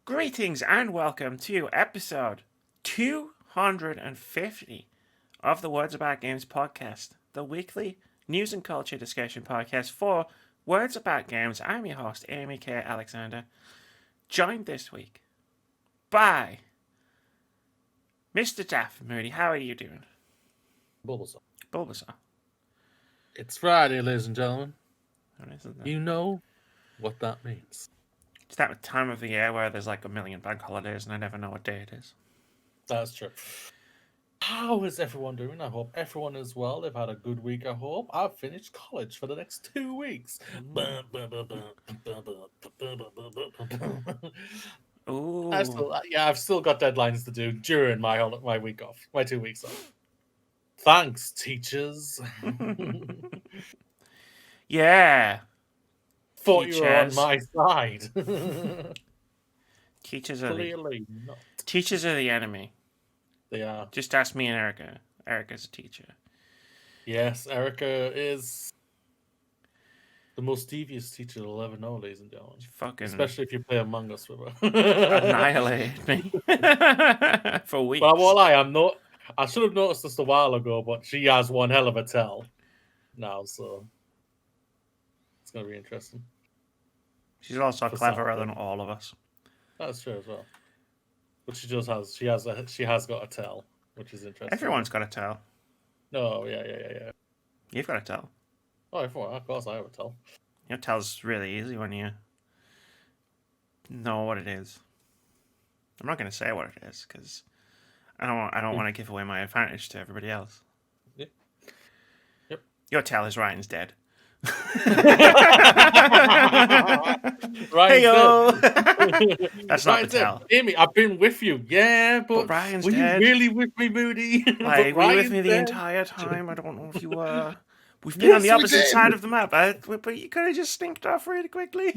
Greetings and welcome to episode 250 of the Words About Games podcast, the weekly news and culture discussion podcast for Words About Games. I'm your host, Amy K. Alexander, joined this week by Mr. Daff Moody. How are you doing? Bulbasaur. It's Friday, ladies and gentlemen. Isn't it? You know what that means. It's that time of the year where there's like a million bank holidays and I never know what day it is. That's true. How is everyone doing? I hope everyone is well. They've had a good week, I hope. I've finished college for the next 2 weeks. Ooh. I've still got deadlines to do during my week off, my 2 weeks off. Thanks, teachers. Yeah. Thought you were on my side. Teachers are Clearly not. Teachers are the enemy. They are. Just ask me and Erica. Erica's a teacher. Yes, Erica is the most devious teacher you'll ever know, ladies and gentlemen. Fucking especially if you play Among Us with her. Annihilate me for weeks. But I won't lie, I should have noticed this a while ago, but she has one hell of a tell now, so it's gonna be interesting. She's also cleverer than all of us. That's true as well. But she has got a tell, which is interesting. Everyone's got a tell. No, yeah. You've got a tell. Oh, everyone, of course I have a tell. Your tell's really easy when you know what it is. I'm not going to say what it is because I don't want to give away my advantage to everybody else. Yep. Your tell is Ryan's dead. Hey-o. That's not the tell. Amy, I've been with you. Yeah, but Ryan's were dead. You really with me, Moody? Were you with me the entire time? I don't know if you were. We've been on the opposite side of the map, but you could have just sneaked off really quickly.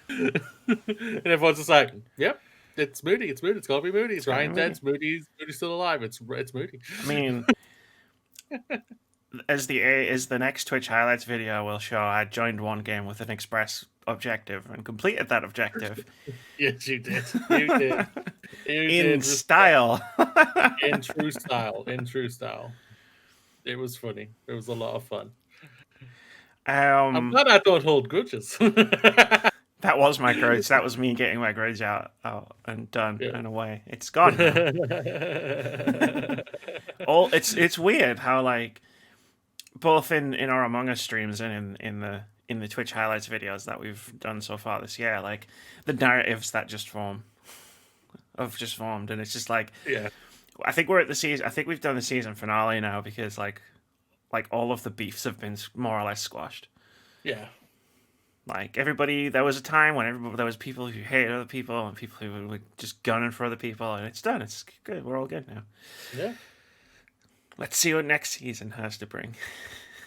And everyone's just like, yep, it's Moody. It's Moody. It's got to be Moody. It's Ryan dead. Moody's still alive. It's Moody. I mean, as the next Twitch highlights video will show, I joined one game with an express objective and completed that objective. Yes, you did. You did. In style. In true style. It was funny. It was a lot of fun. I'm glad I don't hold grudges. That was my grudge. That was me getting my grudge out and done and away. It's gone now. It's weird how like both in our Among Us streams and in the Twitch highlights videos that we've done so far this year, like the narratives that just formed, and it's just like I think we're at the season. I think we've done the season finale now because like all of the beefs have been more or less squashed. Yeah. Like everybody, there was a time when there was people who hated other people and people who were just gunning for other people, and it's done. It's good. We're all good now. Yeah. Let's see what next season has to bring.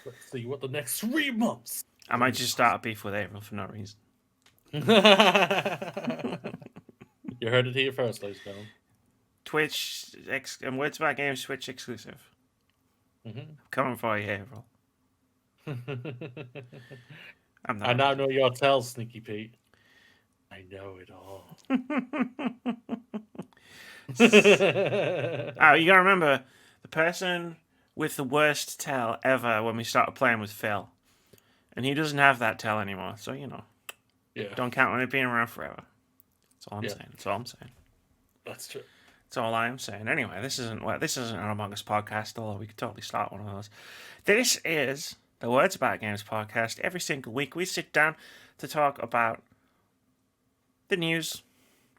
Let's see what the next 3 months. I might just start a beef with April for no reason. You heard it here first, ladies and gentlemen. Twitch and Words About Games Twitch exclusive. Mm-hmm. Coming for you, April. I now know your tell, Sneaky Pete. I know it all. Oh, you gotta remember, the person with the worst tell ever when we started playing was Phil. And he doesn't have that tell anymore, so don't count on it being around forever. That's all I'm saying. That's all I'm saying. That's true. That's all I'm saying. Anyway, this isn't an Among Us podcast, although we could totally start one of those. This is the Words About Games podcast. Every single week we sit down to talk about the news,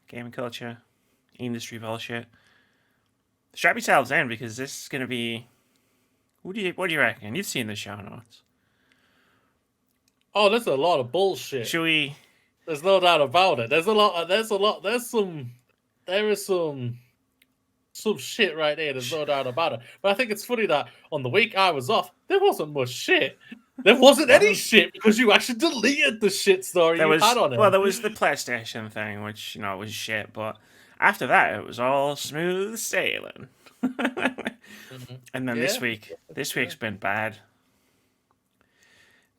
gaming culture, industry bullshit. Strap yourselves in because this is going to be... What do you reckon? You've seen the show notes. Oh, there's a lot of bullshit. Should we... There's no doubt about it. There is some shit right there. There's no doubt about it. But I think it's funny that on the week I was off, there wasn't much shit. There wasn't any shit because you actually deleted the shit story you had on it. Well, there was the PlayStation thing, which, was shit. But after that, it was all smooth sailing. And then this week's been bad.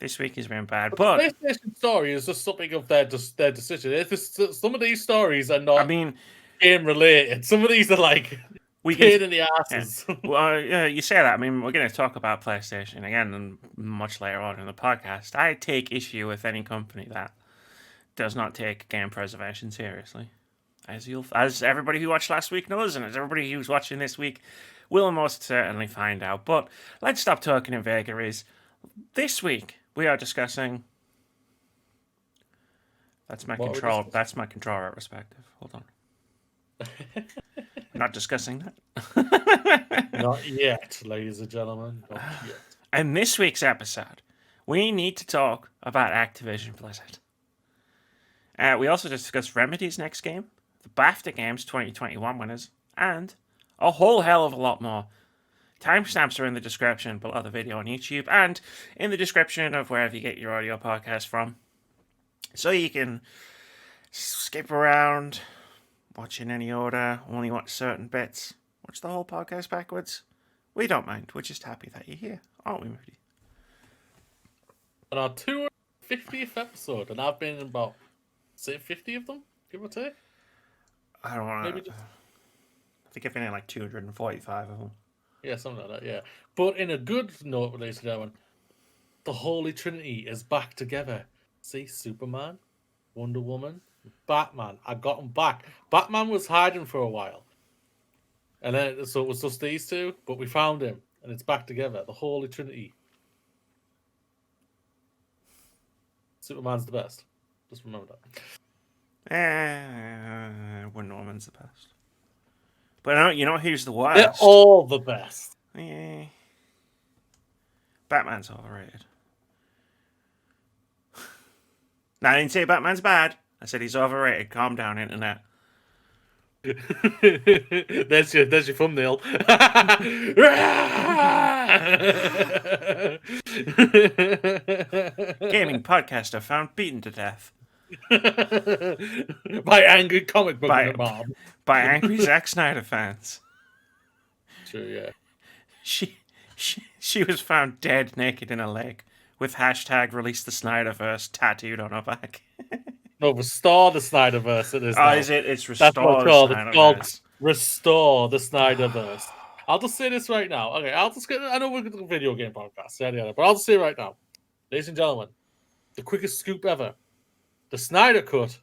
This week has been bad, But but the PlayStation story is just something of their decision. Some of these stories are not I mean, game related. Some of these are like pain in the asses. Yeah. Well, you say that. I mean, we're going to talk about PlayStation again and much later on in the podcast. I take issue with any company that does not take game preservation seriously, as everybody who watched last week knows, and as everybody who's watching this week will most certainly find out. But let's stop talking in vagaries. This week we are discussing. That's my control. That's my controller perspective. Hold on. Not discussing that. Not yet, ladies and gentlemen. Not yet. In this week's episode, we need to talk about Activision Blizzard. We also discussed Remedy's next game, the BAFTA Games 2021 winners, and a whole hell of a lot more. Timestamps are in the description below the video on YouTube and in the description of wherever you get your audio podcast from. So you can skip around, watch in any order, only watch certain bits, watch the whole podcast backwards. We don't mind. We're just happy that you're here, aren't we, Moody? On our 250th episode, and I've been in about, say, 50 of them, give or take. I don't want to. I think I've been in like 245 of them. Yeah, something like that, yeah. But in a good note, ladies and gentlemen, the Holy Trinity is back together. See, Superman, Wonder Woman, Batman. I got them back. Batman was hiding for a while. And then, so it was just these two, but we found him, and it's back together. The Holy Trinity. Superman's the best. Just remember that. Wonder Woman's the best. But you know who's the worst? They're all the best. Yeah. Batman's overrated. No, I didn't say Batman's bad. I said he's overrated. Calm down, internet. There's your thumbnail. Gaming podcaster found beaten to death. By angry comic book mob. By angry Zack Snyder fans. True, yeah. She was found dead naked in a lake with hashtag release the Snyderverse tattooed on her back. No, restore the Snyderverse. It is. Oh, is it? It's restore the Snyderverse. It's called restore the Snyderverse. I'll just say this right now. Okay, I know we're going to do a video game podcast, but I'll just say right now, ladies and gentlemen, the quickest scoop ever. The Snyder Cut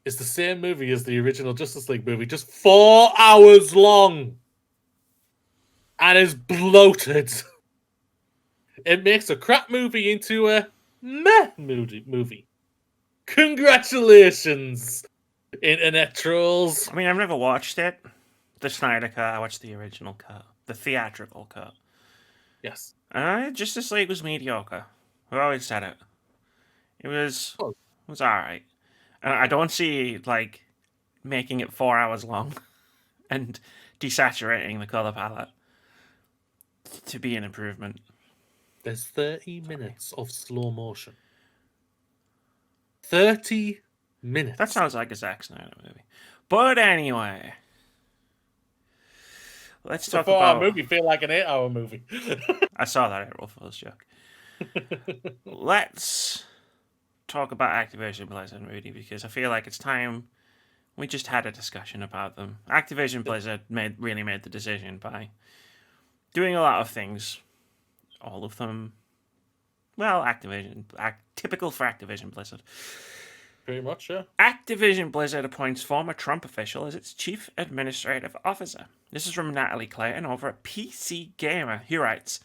is the same movie as the original Justice League movie, just 4 hours long. And is bloated. It makes a crap movie into a meh movie. Congratulations, internet trolls. I mean, I've never watched it. The Snyder Cut, I watched the original cut. The theatrical cut. Yes. Justice League was mediocre. I've always said it. It was alright. And I don't see, making it 4 hours long and desaturating the colour palette to be an improvement. There's 30 minutes of slow motion. 30 minutes. That sounds like a Zack Snyder movie. But anyway, let's talk about... 4 hour movie feel like an 8 hour movie. I saw that April Fool's joke. Let's talk about Activision Blizzard, Moody, because I feel like it's time we just had a discussion about them. Activision Blizzard really made the decision by doing a lot of things. All of them, well, typical for Activision Blizzard. Pretty much, yeah. Activision Blizzard appoints former Trump official as its chief administrative officer. This is from Natalie Clayton over at PC Gamer, who writes,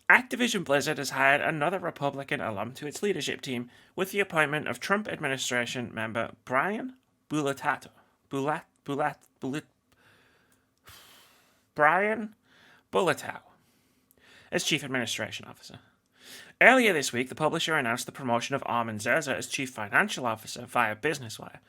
Activision Blizzard has hired another Republican alum to its leadership team with the appointment of Trump administration member Brian Bulatao. Brian Bulatao as Chief Administration Officer. Earlier this week, the publisher announced the promotion of Armin Zerza as Chief Financial Officer via Business Wire.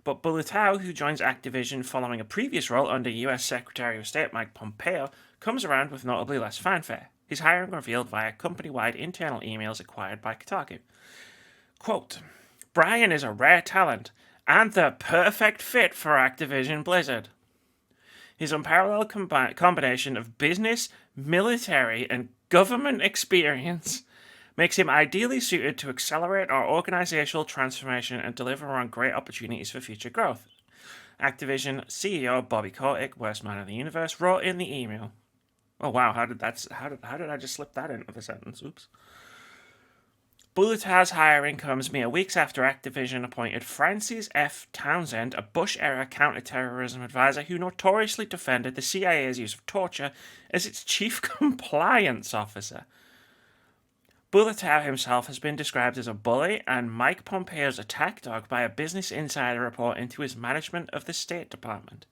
But Bulatao, who joins Activision following a previous role under US Secretary of State Mike Pompeo, comes around with notably less fanfare. His hiring revealed via company-wide internal emails acquired by Kotaku. Quote, Brian is a rare talent and the perfect fit for Activision Blizzard. His unparalleled combination of business, military, and government experience makes him ideally suited to accelerate our organizational transformation and deliver on great opportunities for future growth. Activision CEO Bobby Kotick, worst man in the universe, wrote in the email. Oh wow, how did I just slip that into the sentence? Oops. Blizzard's hiring comes mere weeks after Activision appointed Francis F. Townsend, a Bush-era counterterrorism advisor who notoriously defended the CIA's use of torture, as its chief compliance officer. Bullatow himself has been described as a bully and Mike Pompeo's attack dog by a Business Insider report into his management of the State Department.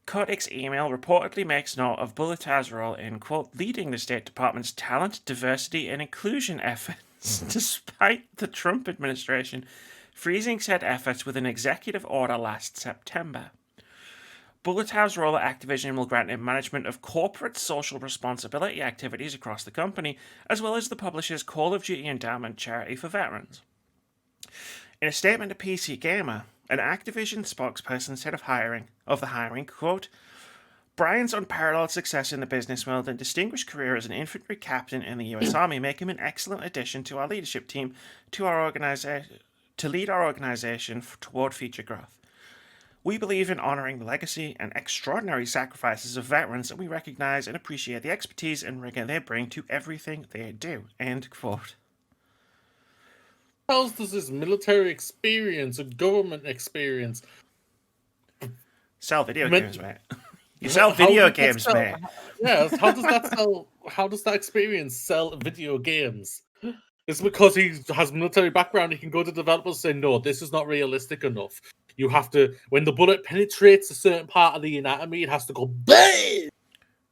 Kotick's email reportedly makes note of Bulletow's role in, quote, leading the State Department's talent, diversity, and inclusion efforts, despite the Trump administration freezing said efforts with an executive order last September. Bulletow's role at Activision will grant him management of corporate social responsibility activities across the company, as well as the publisher's Call of Duty Endowment charity for veterans. In a statement to PC Gamer, an Activision spokesperson said of the hiring, quote, Brian's unparalleled success in the business world and distinguished career as an infantry captain in the US Army make him an excellent addition to our leadership team to lead our organization toward future growth. We believe in honoring the legacy and extraordinary sacrifices of veterans, and we recognize and appreciate the expertise and rigor they bring to everything they do. End quote. How does this military experience, a government experience, sell video games, mate? You sell video games, mate. Yeah, how does that sell? How does that experience sell video games? It's because he has military background. He can go to developers and say, "No, this is not realistic enough. You have to, when the bullet penetrates a certain part of the anatomy, it has to go BAM!"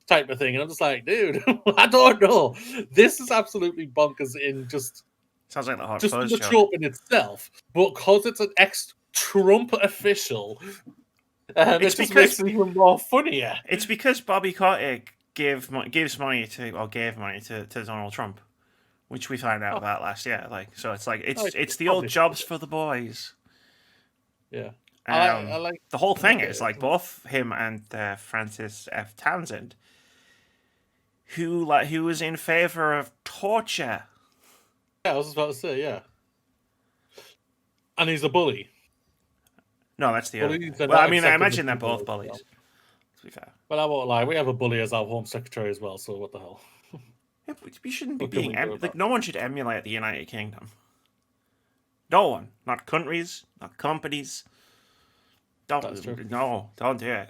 type of thing." And I'm just like, dude, I don't know. This is absolutely bonkers in just. Sounds like the hot just fuzz the job. trope in itself, but because it's an ex-Trump official, it just makes it even more funnier. It's because Bobby Kotick gave money to Donald Trump, which we found out about last year. So it's the old jobs for the boys. Yeah, I like the whole thing is both him and Francis F. Townsend, who was in favor of torture. Yeah, I was about to say, yeah. And he's a bully. No, that's the other. Well, I mean, I imagine they're both bullies. To be fair. But I won't lie, we have a bully as our home secretary as well, so what the hell? Yeah, we shouldn't be being... no one should emulate the United Kingdom. No one. Not countries, not companies. Don't do it.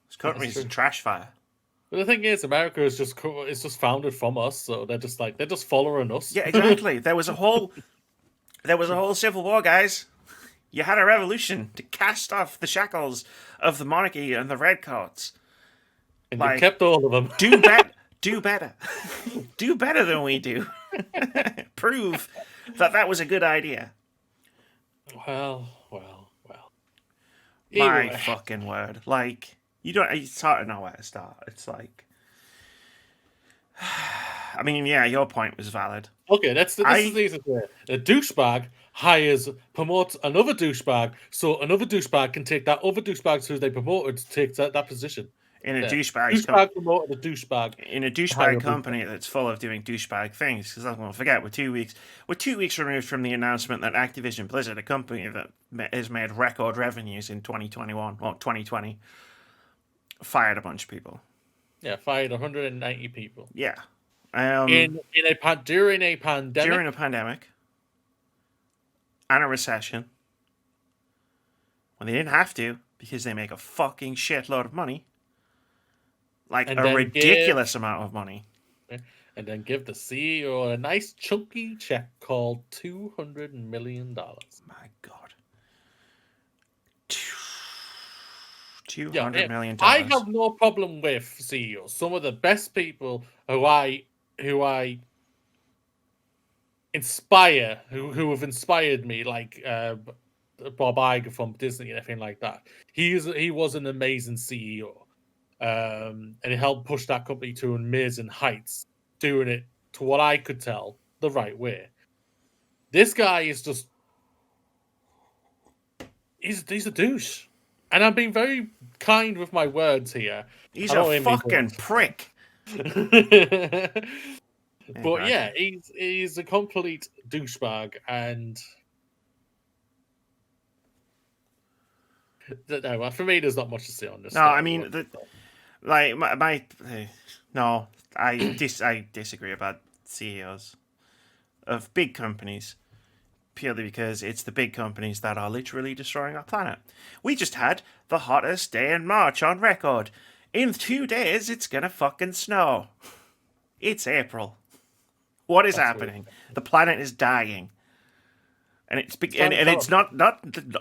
This country's a trash fire. But the thing is, America is just founded from us, so they're just following us. Yeah, exactly. There was a whole civil war, guys. You had a revolution to cast off the shackles of the monarchy and the redcoats. And you kept all of them. Do better. Do better than we do. Prove that was a good idea. Well. My fucking word. It's hard to know where to start. It's like... I mean, yeah, your point was valid. Okay, this is the easy way. A douchebag promotes another douchebag, so another douchebag can take that other douchebag who they promoted to take that position. In a douchebag promoted a douchebag. In a douchebag company that's full of doing douchebag things, because I won't forget, we're 2 weeks removed from the announcement that Activision Blizzard, a company that has made record revenues in 2020, fired a bunch of people. Yeah, fired 190 people. Yeah. During a pandemic. And a recession. When they didn't have to, because they make a fucking shitload of money. Ridiculous amount of money. And then give the CEO a nice chunky check called $200 million. My God. $200 million. I have no problem with CEOs. Some of the best people who I inspire, who have inspired me, like Bob Iger from Disney and everything like that. He was an amazing CEO. And he helped push that company to amazing heights, doing it, to what I could tell, the right way. This guy is just... He's a douche. And I'm being very kind with my words here. He's a fucking prick. But Exactly. yeah, he's a complete douchebag, and no, for me, there's not much to say on this. No, I mean, like no, I disagree about CEOs of big companies purely because it's the big companies that are literally destroying our planet. We just had the hottest day in March on record. In 2 days, it's gonna fucking snow. It's April. What is That's happening? weird. The planet is dying. And it's not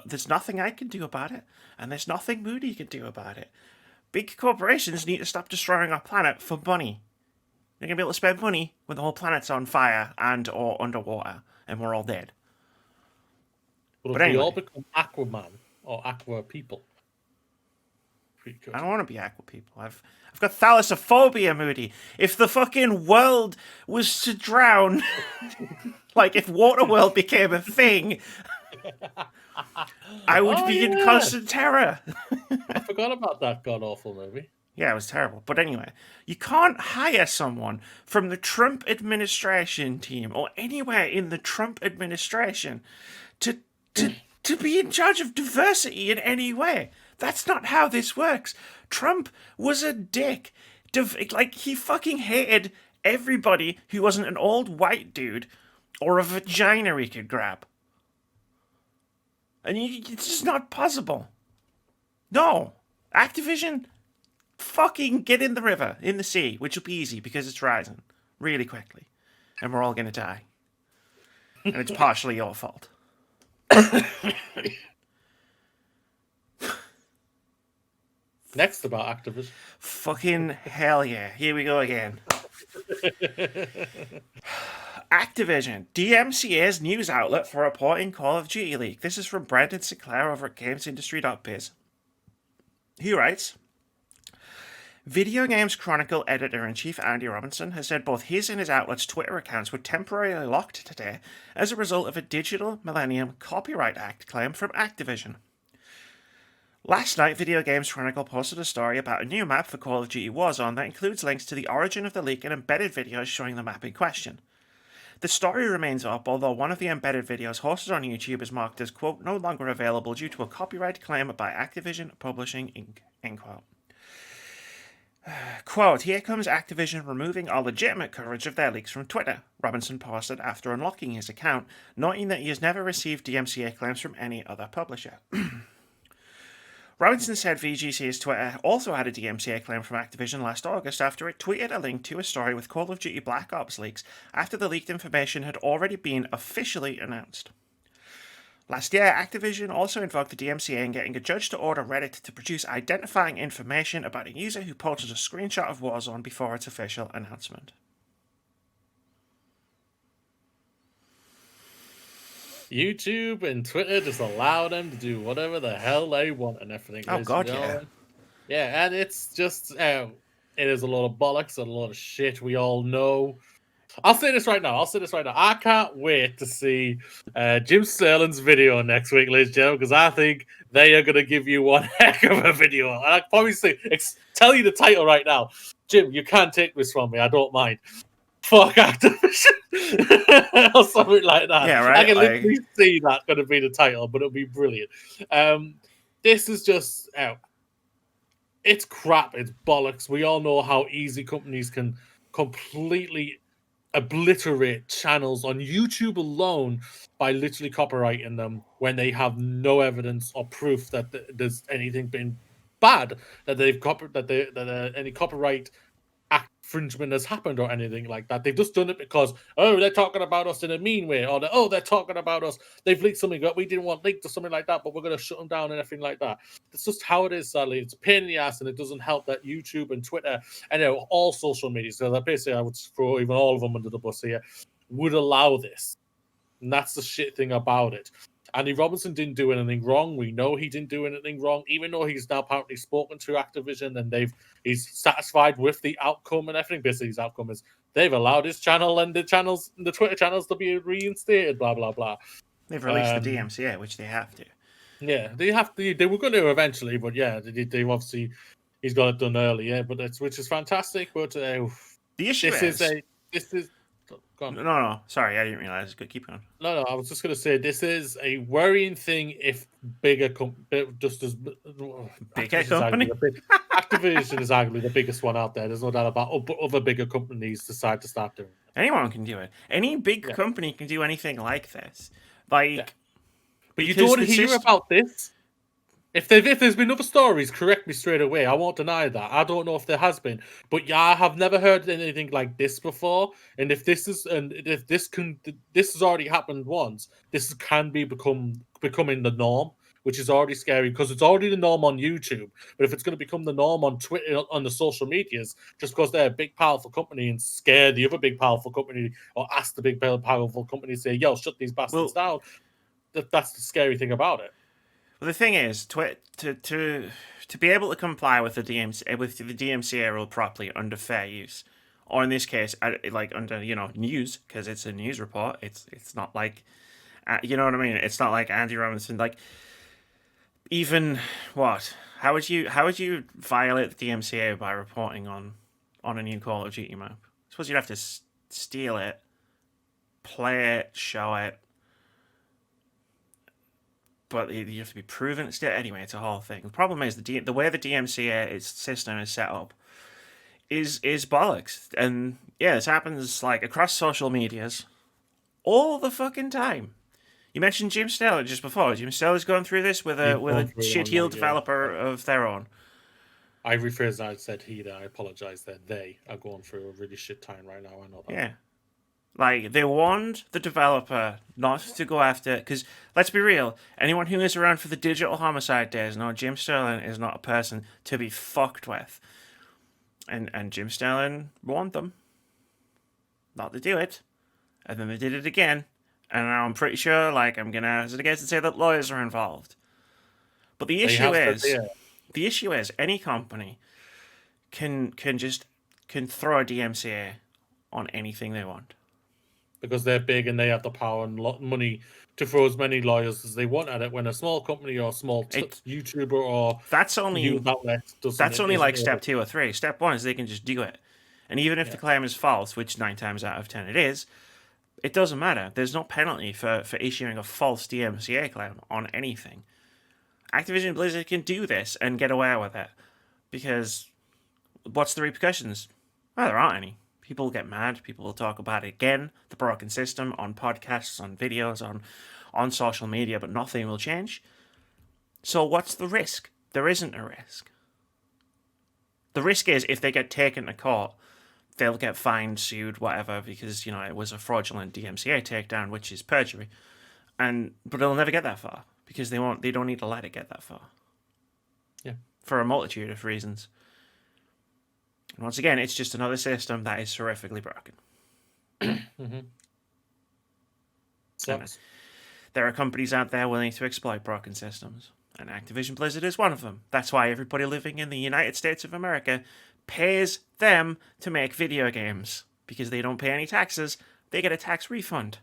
there's nothing I can do about it, and there's nothing Moody can do about it. Big corporations need to stop destroying our planet for money. They're gonna be able to spend money when the whole planet's on fire and or underwater, and we're all dead. But if anyway. we all become Aquaman or Aqua people, I don't want to be aqua people. I've got thalassophobia, Moody. If the fucking world was to drown, like if Waterworld became a thing, I would be in constant terror. I forgot about that god awful movie. Yeah, it was terrible. But anyway, you can't hire someone from the Trump administration team or anywhere in the Trump administration to be in charge of diversity in any way. That's not how this works. Trump was a dick. Like, he fucking hated everybody who wasn't an old white dude or a vagina he could grab. And it's just not possible. No. Activision, fucking get in the river, in the sea, which will be easy because it's rising really quickly. And we're all going to die. And it's partially your fault. Next about Activision. Fucking hell yeah. Here we go again. Activision DMCAs news outlet for reporting Call of Duty leak. This is from Brendan Sinclair over at GamesIndustry.biz. He writes, Video Games Chronicle editor-in-chief Andy Robinson has said both his and his outlet's Twitter accounts were temporarily locked today as a result of a Digital Millennium Copyright Act claim from Activision. Last night, Video Games Chronicle posted a story about a new map for Call of Duty Warzone that includes links to the origin of the leak and embedded videos showing the map in question. The story remains up, although one of the embedded videos hosted on YouTube is marked as, quote, no longer available due to a copyright claim by Activision Publishing Inc., end quote. Quote, here comes Activision removing all legitimate coverage of their leaks from Twitter, Robinson posted after unlocking his account, noting that he has never received DMCA claims from any other publisher. Robinson said VGC's Twitter also had a DMCA claim from Activision last August after it tweeted a link to a story with Call of Duty Black Ops leaks after the leaked information had already been officially announced. Last year, Activision also invoked the DMCA in getting a judge to order Reddit to produce identifying information about a user who posted a screenshot of Warzone before its official announcement. YouTube and Twitter just allow them to do whatever the hell they want and everything. Oh, God, yeah. Yeah, and it's just, it is a lot of bollocks and a lot of shit. We all know. I'll say this right now. I can't wait to see Jim Sterling's video next week, ladies and gentlemen, because I think they are going to give you one heck of a video. And I can probably tell you the title right now. Jim, you can't take this from me. I don't mind. Fuck Activision or something like that. Yeah, right. I can literally see that going to be the title, but it'll be brilliant. This is just it's crap. It's bollocks. We all know how easy companies can completely obliterate channels on YouTube alone by literally copyrighting them when they have no evidence or proof that there's anything been bad, that any copyright infringement has happened or anything like that. They've just done it because, they're talking about us in a mean way, or they're talking about us. They've leaked something that we didn't want leaked or something like that, but we're going to shut them down and everything like that. That's just how it is, sadly. It's a pain in the ass, and it doesn't help that YouTube and Twitter and all social media, so basically I would throw even all of them under the bus here, would allow this. And that's the shit thing about it. Andy Robinson didn't do anything wrong. We know he didn't do anything wrong, even though he's now apparently spoken to Activision and he's satisfied with the outcome and everything. Basically, his outcome is they've allowed his channel and the Twitter channels to be reinstated, blah, blah, blah. They've released the DMCA, which they have to. Yeah, they have to. They were going to eventually, but yeah, they obviously, he's got it done early, yeah, which is fantastic. But the issue Go on. No. Sorry, I didn't realize. Good, keep going. No, I was just going to say this is a worrying thing if bigger just as Bigger Activision is company? Activision is arguably the biggest one out there. There's no doubt about it. But other bigger companies decide to start doing it. Anyone can do it. Any big Yeah. company can do anything like this. Like, Yeah. But you because don't the hear system- about this. If there's been other stories, correct me straight away. I won't deny that. I don't know if there has been, but yeah, I have never heard anything like this before. And if this has already happened once, this can be becoming the norm, which is already scary because it's already the norm on YouTube. But if it's going to become the norm on Twitter, on the social medias, just because they're a big powerful company and scare the other big powerful company or ask the big powerful company to say, "Yo, shut these bastards down," that's the scary thing about it. Well, the thing is, to be able to comply with the DMCA rule properly under fair use, or in this case, like under news, because it's a news report. It's not like, you know what I mean. It's not like Andy Robinson. Like, even what? How would you violate the DMCA by reporting on a new Call of Duty map? I suppose you'd have to steal it, play it, show it. But you have to be proven. Anyway, it's a whole thing. The problem is the way the DMCA system is set up is bollocks. And yeah, this happens like across social medias all the fucking time. You mentioned Jim Stellar just before. Jim Stellar's going through this with a shit-heel developer of their own. I rephrased that. I said he there. I apologize that they are going through a really shit time right now. I know that. Yeah. Like, they warned the developer not to go after... Because, let's be real, anyone who is around for the digital homicide days knows Jim Sterling is not a person to be fucked with. And Jim Sterling warned them not to do it. And then they did it again. And now I'm pretty sure, like, I'm going to hazard a guess and say that lawyers are involved. But the issue is, any company can throw a DMCA on anything they want. Because they're big and they have the power and money to throw as many lawyers as they want at it. When a small company or a small YouTuber or that's only news outlet that's only like step 2 or 3. Step 1 is they can just do it, and even if the claim is false, which 9 times out of 10 it is, it doesn't matter. There's no penalty for issuing a false DMCA claim on anything. Activision Blizzard can do this and get away with it because what's the repercussions? Well, there aren't any. People get mad. People will talk about it again, the broken system, on podcasts, on videos, on social media, but nothing will change. So what's the risk? There isn't a risk. The risk is if they get taken to court, they'll get fined, sued, whatever, because, it was a fraudulent DMCA takedown, which is perjury. But they'll never get that far because they don't need to let it get that far. Yeah. For a multitude of reasons. And once again, it's just another system that is horrifically broken. Mm-hmm. There are companies out there willing to exploit broken systems, and Activision Blizzard is one of them. That's why everybody living in the United States of America pays them to make video games. Because they don't pay any taxes, they get a tax refund.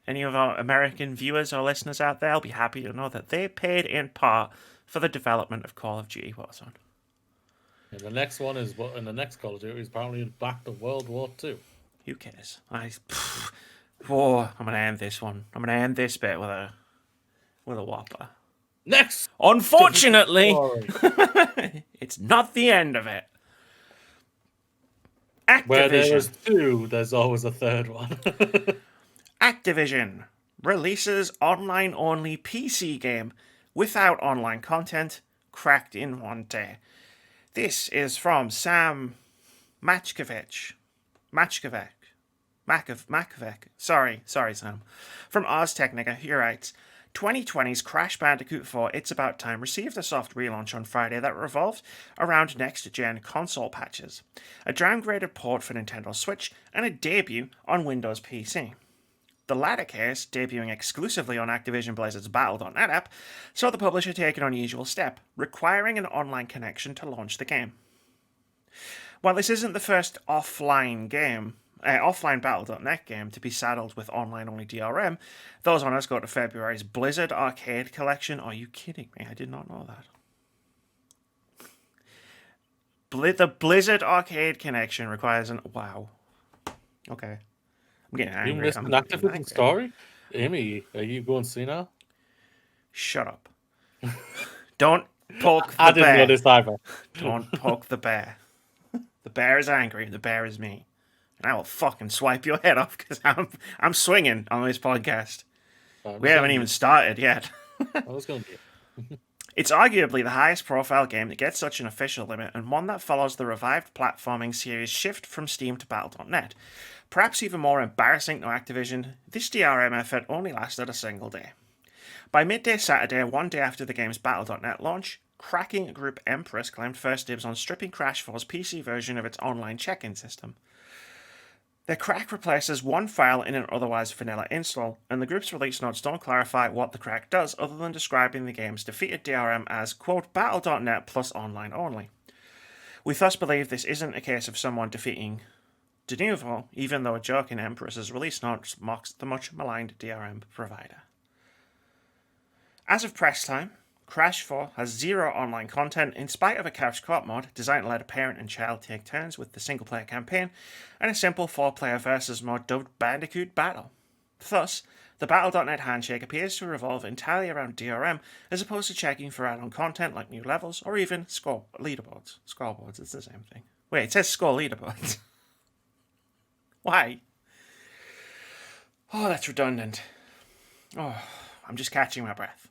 Any of our American viewers or listeners out there will be happy to know that they paid in part for the development of Call of Duty Warzone. And the next one is in the next Call of Duty is apparently back to World War II. Who cares? I'm gonna end this one. I'm gonna end this bit with a whopper. Next, unfortunately, it's not the end of it. Activision. Where there is 2, there's always a third one. Activision releases online-only PC game without online content, cracked in one day. This is from Sam Matchkovich. Sorry, Sam. From Ars Technica, he writes, 2020's Crash Bandicoot 4 It's About Time received a soft relaunch on Friday that revolved around next-gen console patches, a downgraded port for Nintendo Switch, and a debut on Windows PC. The latter case, debuting exclusively on Activision Blizzard's Battle.net app, saw the publisher take an unusual step, requiring an online connection to launch the game. While this isn't the first offline Battle.net game to be saddled with online-only DRM, those honours go to February's Blizzard Arcade Collection. Are you kidding me? I did not know that. The Blizzard arcade connection requires an... Wow. Okay. I'm getting angry. You missed an Activision story? Amy, are you going to see now? Shut up. Don't poke the I bear. didn't know this either. Don't poke the bear. The bear is angry. The bear is me. And I will fucking swipe your head off because I'm swinging on this podcast. We haven't even started yet. I was going to. It's arguably the highest profile game that gets such an official limit, and one that follows the revived platforming series shift from Steam to Battle.net. Perhaps even more embarrassing to Activision, this DRM effort only lasted a single day. By midday Saturday, one day after the game's Battle.net launch, cracking group Empress claimed first dibs on stripping Crash 4's PC version of its online check-in system. Their crack replaces one file in an otherwise vanilla install, and the group's release notes don't clarify what the crack does other than describing the game's defeated DRM as, quote, Battle.net plus online only. We thus believe this isn't a case of someone defeating de novo, even though a joke in Empress's release notes mocks the much maligned DRM provider. As of press time, Crash 4 has zero online content in spite of a couch co-op mod designed to let a parent and child take turns with the single-player campaign and a simple 4-player versus mode dubbed Bandicoot Battle. Thus, the Battle.net handshake appears to revolve entirely around DRM as opposed to checking for add-on content like new levels or even leaderboards. Scoreboards, it's the same thing. Wait, it says score leaderboards. Why? Oh, that's redundant. Oh, I'm just catching my breath.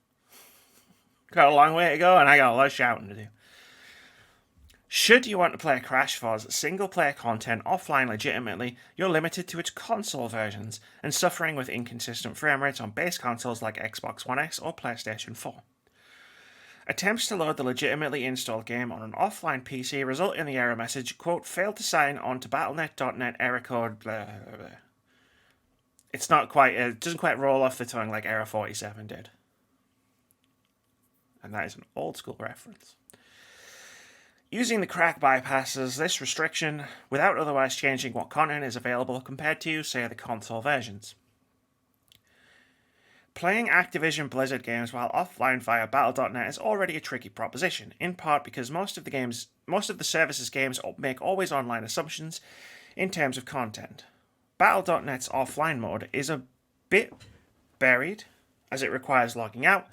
Got a long way to go, and I got a lot of shouting to do. Should you want to play Crash 4's single-player content offline legitimately, you're limited to its console versions, and suffering with inconsistent frame rates on base consoles like Xbox One X or PlayStation 4. Attempts to load the legitimately installed game on an offline PC result in the error message, quote, failed to sign on to Battle.net error code, blah, blah, blah. It's not quite, it doesn't quite roll off the tongue like Error 47 did. And that is an old school reference. Using the crack bypasses this restriction without otherwise changing what content is available compared to, say, the console versions. Playing Activision Blizzard games while offline via Battle.net is already a tricky proposition, in part because most of the service's games make always online assumptions in terms of content. Battle.net's offline mode is a bit buried, as it requires logging out,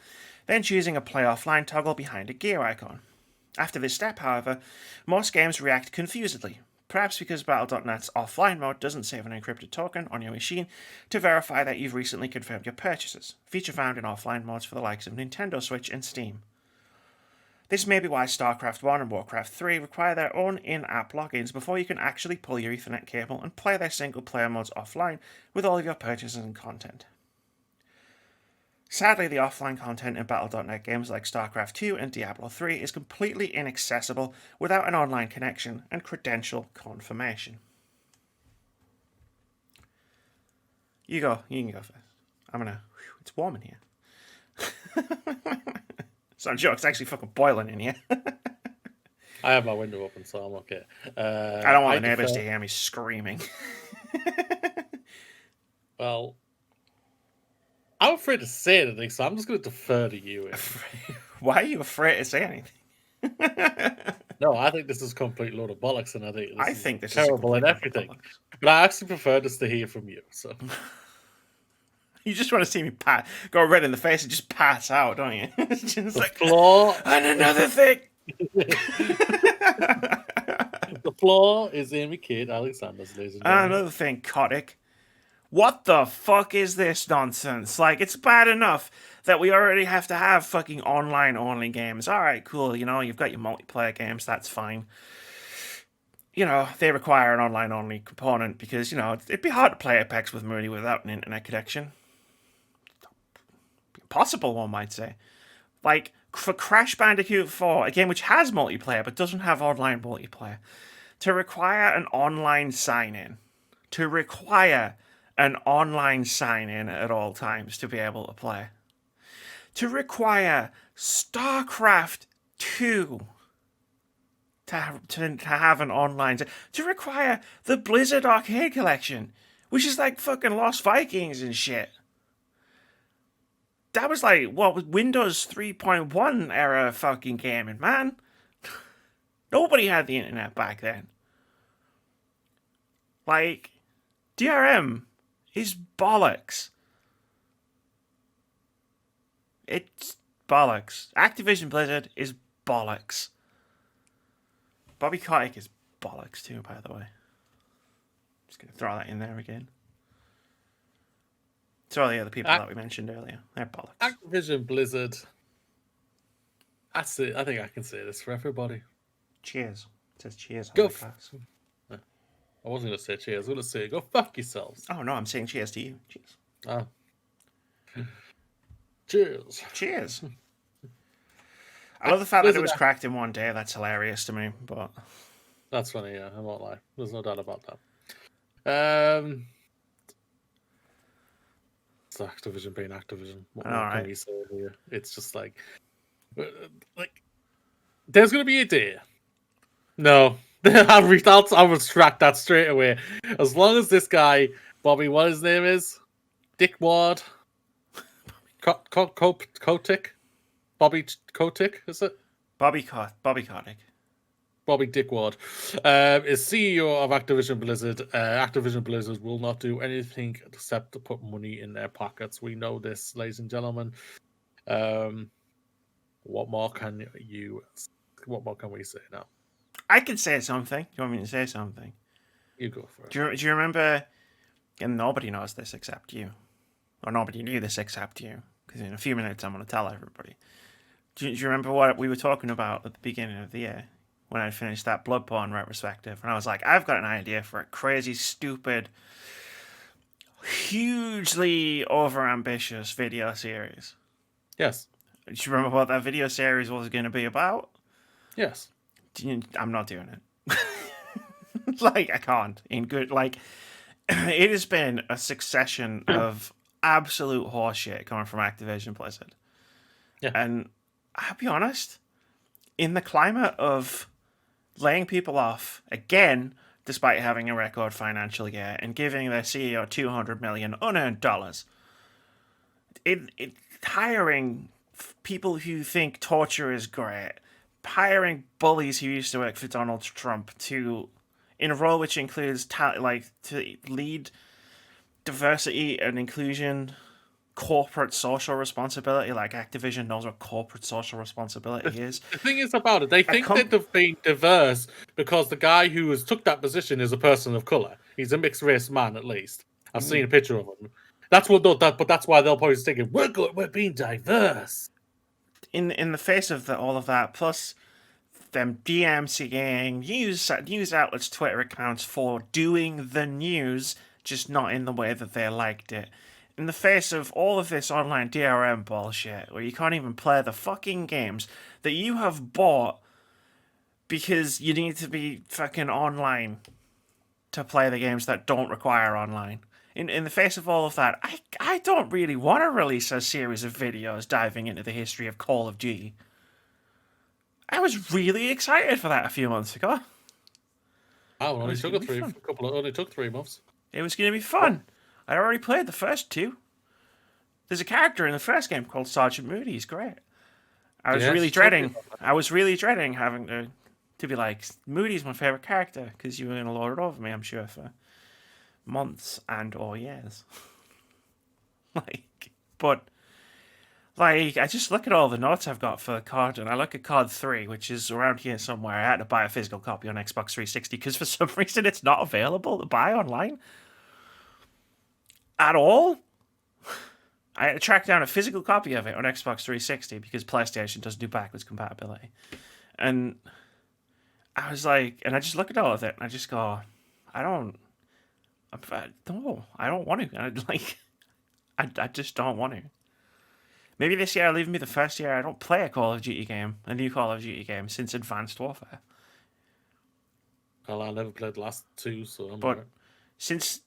then choosing a play offline toggle behind a gear icon. After this step, however, most games react confusedly, perhaps because Battle.net's offline mode doesn't save an encrypted token on your machine to verify that you've recently confirmed your purchases, feature found in offline modes for the likes of Nintendo Switch and Steam. This may be why StarCraft 1 and Warcraft 3 require their own in-app logins before you can actually pull your Ethernet cable and play their single-player modes offline with all of your purchases and content. Sadly, the offline content in Battle.net games like StarCraft 2 and Diablo 3 is completely inaccessible without an online connection and credential confirmation. You can go first. It's warm in here. It's not a joke, it's actually fucking boiling in here. I have my window open, so I'm okay. I don't want the neighbours to hear me screaming. Well, I'm afraid to say anything, so I'm just going to defer to you. Why are you afraid to say anything? No, I think this is a complete load of bollocks, and I think this is terrible and everything. But I actually prefer just to hear from you. So you just want to see me go red in the face and just pass out, don't you? It's just the like floor and another thing. The floor is Amy Kate Alexander's, ladies and gentlemen. Another thing, Kotick. What the fuck is this nonsense? Like, it's bad enough that we already have to have fucking online-only games. Alright, cool, you've got your multiplayer games, that's fine. They require an online-only component because, it'd be hard to play Apex with Moody without an internet connection. Possible, one might say. Like, for Crash Bandicoot 4, a game which has multiplayer but doesn't have online multiplayer, to require an online sign-in, at all times to be able to play. To require StarCraft 2 to have an online... To require the Blizzard Arcade Collection, which is like fucking Lost Vikings and shit. That was like, Windows 3.1 era fucking gaming, man. Nobody had the internet back then. Like, DRM is bollocks. It's bollocks. Activision Blizzard is bollocks. Bobby Kotick is bollocks too, by the way. Just gonna throw that in there again. So all the other people that we mentioned earlier, they're bollocks. Activision Blizzard. That's it. I think I can say this for everybody. Cheers. It says cheers on Go. the glass. I wasn't going to say cheers. I was going to say go fuck yourselves. Oh no, I'm saying cheers to you. Cheers. Oh. Cheers. Cheers. I love the fact that it was cracked in one day. That's hilarious to me, but that's funny. Yeah, I won't lie. There's no doubt about that. It's Activision being Activision. What can we say here? It's just like there's going to be a day. No, I'll retract that straight away. As long as this guy, Bobby, what his name is, Dick Ward, Kotick, Bobby Kotick, is it? Bobby Kotick. Bobby Dick Ward is CEO of Activision Blizzard. Activision Blizzard will not do anything except to put money in their pockets. We know this, ladies and gentlemen. What more can we say now? I can say something. You want me to say something? You go for it. Do you remember? And nobody knows this except you, or nobody knew this except you, because in a few minutes I'm going to tell everybody. Do you remember what we were talking about at the beginning of the year when I finished that Bloodborne retrospective? And I was like, I've got an idea for a crazy, stupid, hugely overambitious video series. Yes. Do you remember what that video series was going to be about? Yes. I'm not doing it. Like, I can't. It has been a succession of absolute horseshit coming from Activision Blizzard. Yeah. And I'll be honest, in the climate of laying people off again, despite having a record financial year, and giving their CEO $200 million unearned dollars, hiring people who think torture is great, hiring bullies who used to work for Donald Trump in a role which includes to lead diversity and inclusion, corporate social responsibility. Like, Activision knows what corporate social responsibility is. The thing is about it, they think that they've been diverse because the guy who has took that position is a person of color. He's a mixed race man, at least. I've seen a picture of him. That's why they'll probably think we're being diverse. In the face of all of that, plus them DMCAing news outlets' Twitter accounts for doing the news, just not in the way that they liked it. In the face of all of this online DRM bullshit, where you can't even play the fucking games that you have bought because you need to be fucking online to play the games that don't require online. In the face of all of that, I don't really want to release a series of videos diving into the history of Call of Duty. I was really excited for that a few months ago. Oh, it only took 3 months. It was going to be fun. I already played the first 2. There's a character in the first game called Sergeant Moody. He's great. I was really dreading having to be like, Moody's my favorite character, because you were going to lord it over me, I'm sure, for months or years. I just look at all the notes I've got for COD, and I look at COD 3, which is around here somewhere. I had to buy a physical copy on Xbox 360 because for some reason it's not available to buy online at all. I had to track down a physical copy of it on Xbox 360 because PlayStation doesn't do backwards compatibility. And I was like, and I just look at all of it, and I just go, I don't want to. I just don't want to. Maybe this year will even be the first year I don't play a Call of Duty game, a new Call of Duty game, since Advanced Warfare. Well, I never played the last 2, so I'm But since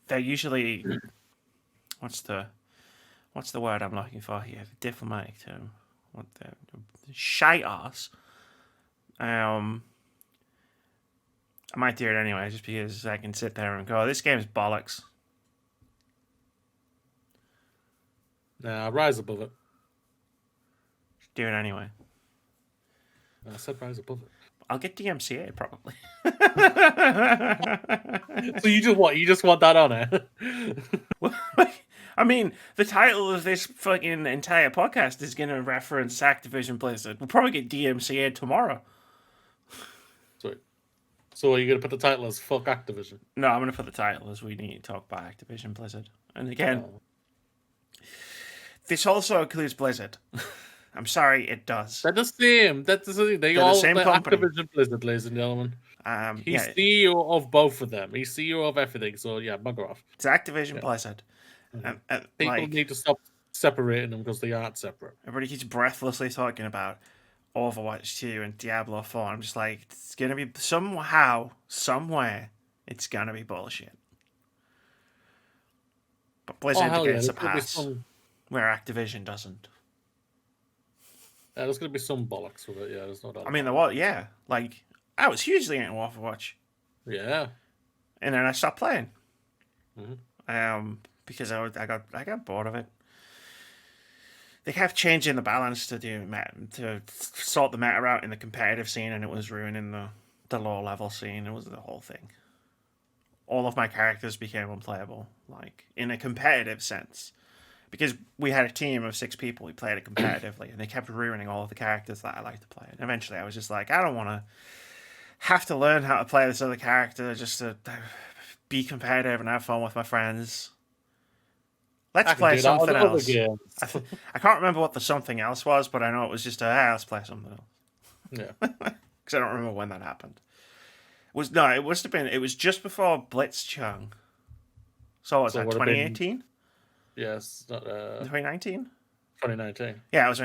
they're usually, what's the word I'm looking for here? The diplomatic term. What the shite ass. I might do it anyway, just because I can sit there and go, this game's bollocks. Nah, rise above it. Just do it anyway. I said rise above it. I'll get DMCA probably. So you just what? You just want that on it? I mean, the title of this fucking entire podcast is going to reference Activision Blizzard. We'll probably get DMCA tomorrow. Sweet. So are you going to put the title as "Fuck Activision"? No, I'm going to put the title as "We Need to Talk About Activision Blizzard." And again, this also includes Blizzard. I'm sorry, it does. They're the same. That's the same. They're the same company. Activision Blizzard, ladies and gentlemen. He's yeah. CEO of both of them. He's CEO of everything. So yeah, bugger off. It's Activision Blizzard. People need to stop separating them because they aren't separate. Everybody keeps breathlessly talking about Overwatch 2 and Diablo 4. I'm just like, it's going to be somehow, somewhere, it's going to be bullshit. But Blizzard gets a pass, where Activision doesn't. Yeah, there's going to be some bollocks with it. Yeah, there's no doubt. I mean, like, I was hugely into Overwatch. Yeah. And then I stopped playing. Mm-hmm. Because I got bored of it. They kept changing the balance to sort the meta out in the competitive scene, and it was ruining the low level scene. It was the whole thing. All of my characters became unplayable, like in a competitive sense, because we had a team of 6 people who played it competitively, and they kept ruining all of the characters that I like to play. And eventually, I was just like, I don't want to have to learn how to play this other character just to be competitive and have fun with my friends. Let's play something else. I can't remember what the something else was, but I know it was just let's play something else. Yeah. Because I don't remember when that happened. It must have been. It was just before Blitzchung. So was that 2018? Yes. 2019. 2019. Yeah, I was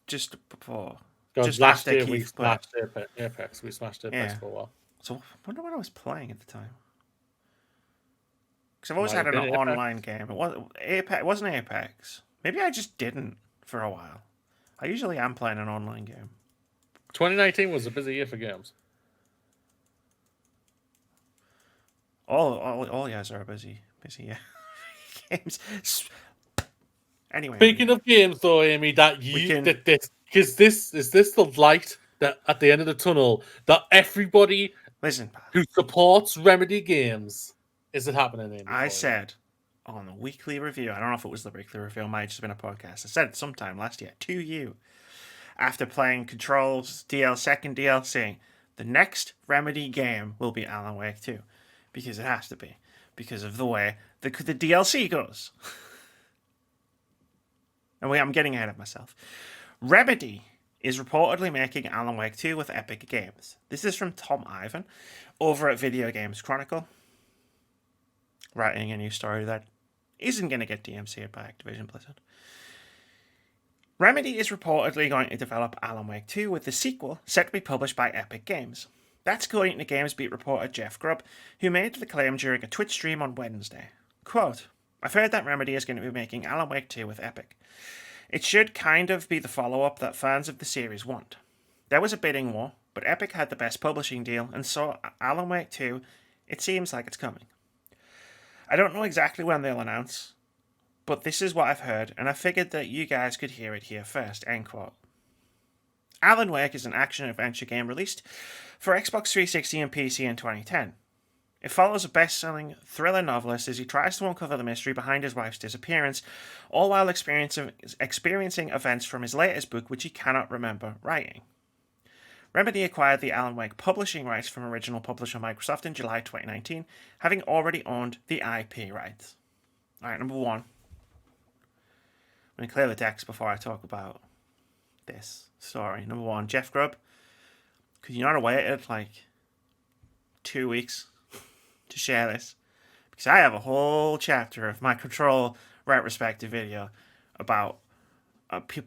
just before. Just last year we smashed Apex. We smashed Apex for a while. So I wonder what I was playing at the time. Because I've always had an online game. It wasn't Apex. Maybe I just didn't for a while. I usually am playing an online game. 2019 was a busy year for games. All years are a busy year. Games. Anyway. Speaking of games, though, Amy, this is this the light that at the end of the tunnel that everybody who supports Remedy games. Is it happening? Amy, I said on the weekly review, I don't know if it was the weekly review, it might have just been a podcast. I said it sometime last year to you, after playing Control's second DLC, the next Remedy game will be Alan Wake 2. Because it has to be. Because of the way the DLC goes. And I'm getting ahead of myself. Remedy is reportedly making Alan Wake 2 with Epic Games. This is from Tom Ivan over at Video Games Chronicle, writing a new story that isn't going to get DMCA'd by Activision Blizzard. Remedy is reportedly going to develop Alan Wake 2 with the sequel set to be published by Epic Games. That's according to GamesBeat reporter Jeff Grubb, who made the claim during a Twitch stream on Wednesday. Quote, I've heard that Remedy is going to be making Alan Wake 2 with Epic. It should kind of be the follow-up that fans of the series want. There was a bidding war, but Epic had the best publishing deal, and so Alan Wake 2, it seems like it's coming. I don't know exactly when they'll announce, but this is what I've heard, and I figured that you guys could hear it here first, end quote. Alan Wake is an action-adventure game released for Xbox 360 and PC in 2010. It follows a best-selling thriller novelist as he tries to uncover the mystery behind his wife's disappearance, all while experiencing events from his latest book which he cannot remember writing. Remedy acquired the Alan Wake publishing rights from original publisher Microsoft in July 2019, having already owned the IP rights. Alright, number 1. I'm going to clear the decks before I talk about this story. Number 1, Jeff Grubb, could you not have waited like 2 weeks to share this? Because I have a whole chapter of my Control retrospective video about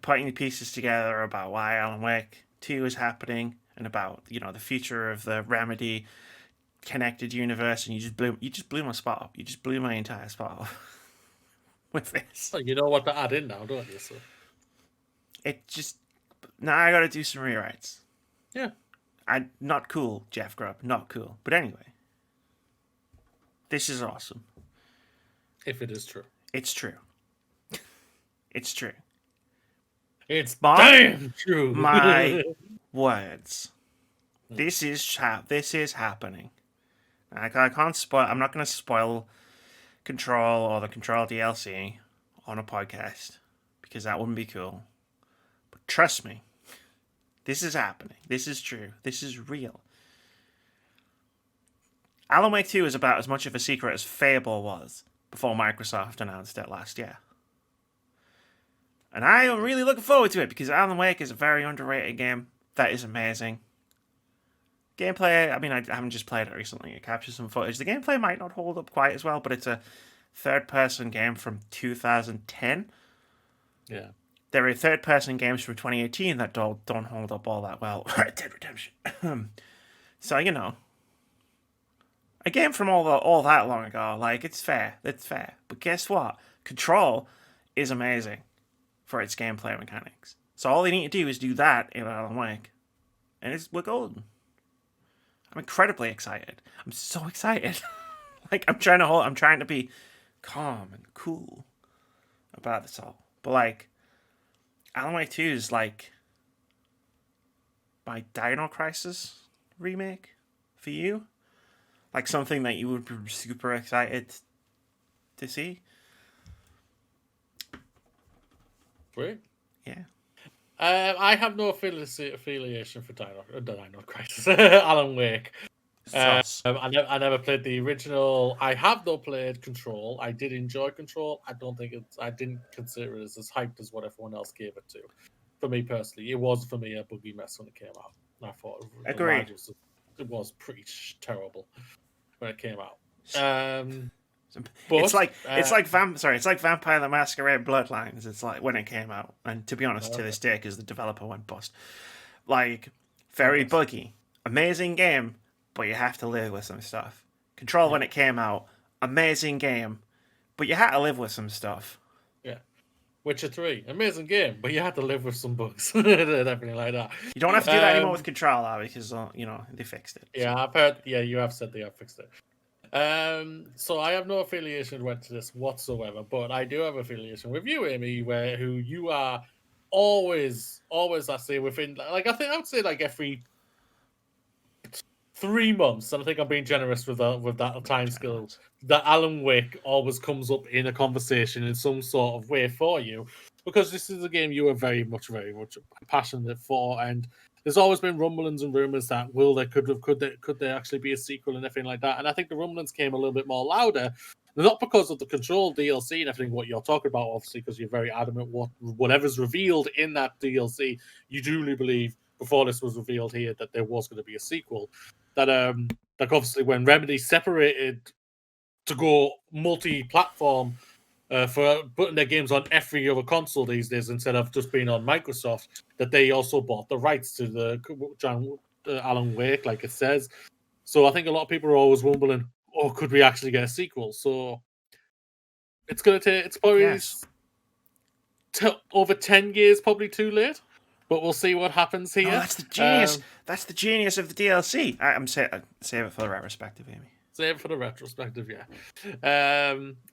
putting the pieces together about why Alan Wake 2 is happening and about, the future of the Remedy connected universe, and you just blew my spot up. You just blew my entire spot up with this. Well, you know what to add in now, don't you? So. Now I gotta do some rewrites. Yeah. Not cool, Jeff Grubb. Not cool. But anyway. This is awesome. If it is true. It's true. It's true. It's damn true. My words. This is happening. I can't spoil. I'm not going to spoil Control or the Control DLC on a podcast because that wouldn't be cool. But trust me, this is happening. This is true. This is real. Alan Wake 2 is about as much of a secret as Fable was before Microsoft announced it last year. And I am really looking forward to it because Alan Wake is a very underrated game that is amazing. Gameplay, I mean, I haven't just played it recently. It captures some footage. The gameplay might not hold up quite as well, but it's a third-person game from 2010. Yeah. There are third-person games from 2018 that don't hold up all that well. Red Dead Redemption. So, you know, a game from all that long ago, like, it's fair. It's fair. But guess what? Control is amazing for its gameplay mechanics. So all they need to do is do that in Alan Wake. And we're golden. I'm incredibly excited. I'm so excited. Like, I'm trying to be calm and cool about this all. But, like, Alan Wake 2 is, like, my Dino Crisis remake for you. Like, something that you would be super excited to see. Great. Yeah. I have no affiliation for Dino Crisis, Alan Wake. I never played the original. I have not played Control. I did enjoy Control. I didn't consider it as hyped as what everyone else gave it to. For me personally, it was for me a boogie mess when it came out. I thought Agreed. It was pretty terrible when it came out. But, it's like Vampire the Masquerade Bloodlines. It's like when it came out, and to be honest, to this day, because the developer went bust. Like, very buggy, amazing game, but you have to live with some stuff. Control when it came out, amazing game, but you had to live with some stuff. Yeah. Witcher 3, amazing game, but you had to live with some bugs and everything like that. You don't have to do that anymore with Control, though, because they fixed it. Yeah, I've heard. Yeah, you have said they have fixed it. So I have no affiliation with this whatsoever, but I do have affiliation with you, Amy, who you are always, I say within, like, I think I would say like every 3 months, and I think I'm being generous with that time scale, that Alan Wake always comes up in a conversation in some sort of way for you, because this is a game you are very much passionate for, and there's always been rumblings and rumors that could there actually be a sequel and everything like that. And I think the rumblings came a little bit more louder, not because of the Control DLC and everything what you're talking about, obviously, because you're very adamant whatever's revealed in that DLC, you truly believe before this was revealed here that there was going to be a sequel. That like obviously when Remedy separated to go multi-platform. For putting their games on every other console these days instead of just being on Microsoft, that they also bought the rights to the Alan Wake, like it says. So I think a lot of people are always wondering, oh, could we actually get a sequel? So it's going to take, it's probably over 10 years, probably too late, but we'll see what happens here. Oh, that's the genius. That's the genius of the DLC. I'm save it for the retrospective, Amy. Save it for the retrospective, yeah.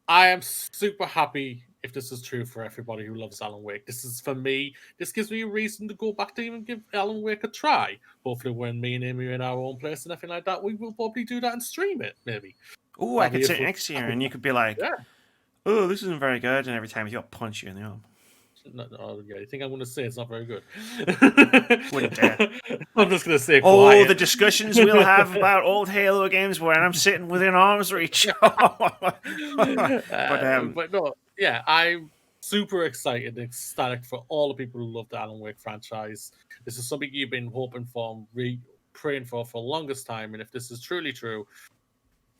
I am super happy if this is true for everybody who loves Alan Wake. This is, for me, this gives me a reason to go back to even give Alan Wake a try. Hopefully when me and Amy are in our own place and everything like that, we will probably do that and stream it, maybe. Oh, I could sit next to you and you could be like, oh, this isn't very good, and every time he'll punch you in the arm. No, yeah, you think I'm going to say it's not very good? Wouldn't dare. I'm just going to say quiet. The discussions we'll have about old Halo games when I'm sitting within arm's reach. But no, yeah, I'm super excited and ecstatic for all the people who love the Alan Wake franchise. This is something you've been hoping for and praying for the longest time, and if this is truly true,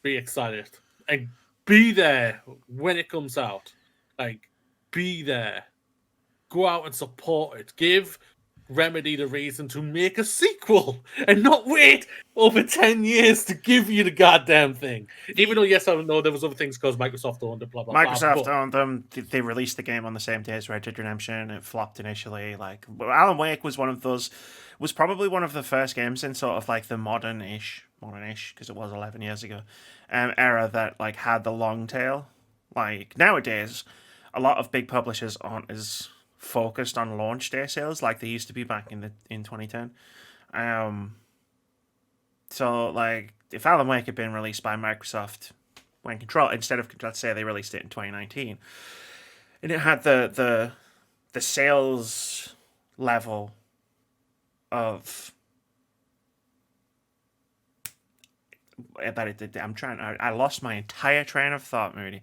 be excited and be there when it comes out. Like, be there. Go out and support it. Give Remedy the reason to make a sequel and not wait over 10 years to give you the goddamn thing. Even though, yes, I know there was other things because Microsoft owned it, blah, blah, Microsoft owned them. They released the game on the same day as Red Dead Redemption. It flopped initially. Like, Alan Wake was probably one of the first games in sort of like the modern-ish, because it was 11 years ago, era that like had the long tail. Like, nowadays, a lot of big publishers aren't as focused on launch day sales like they used to be back in 2010. So, like, if Alan Wake had been released by Microsoft when Control, instead of, let's say they released it in 2019, and it had the sales level of that it did. I lost my entire train of thought, Moody.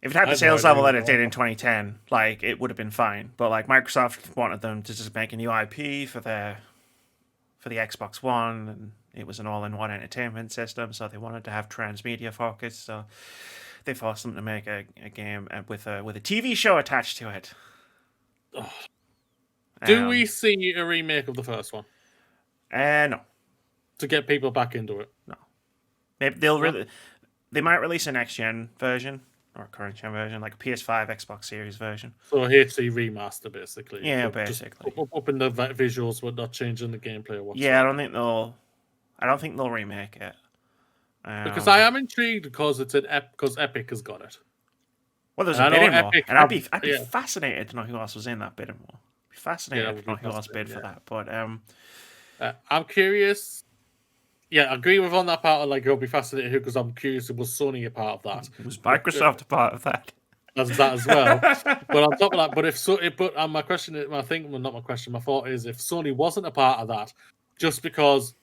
If it had the sales level that it did in 2010, like, it would have been fine. But like, Microsoft wanted them to just make a new IP for the Xbox One, and it was an all-in-one entertainment system, so they wanted to have transmedia focus. So they forced them to make a game with a TV show attached to it. Do we see a remake of the first one? No. To get people back into it? No. They might release a next-gen version, or a current-gen version, like a PS5, Xbox Series version. So a HD remaster, basically. Yeah, basically. Just up in the visuals, but not changing the gameplay or whatsoever. Yeah, I don't think they'll remake it. Because I am intrigued because because Epic has got it. Well, there's a bidding war, and I'd be fascinated to know who else was in that bidding war. I'd be fascinated to know who else bid for that. But I'm curious. Yeah, I agree with on that part. Of, like, I'll be fascinated because I'm curious. Was Sony a part of that? Was Microsoft a part of that? That's that as well. But on top of that, my thought is, if Sony wasn't a part of that, just because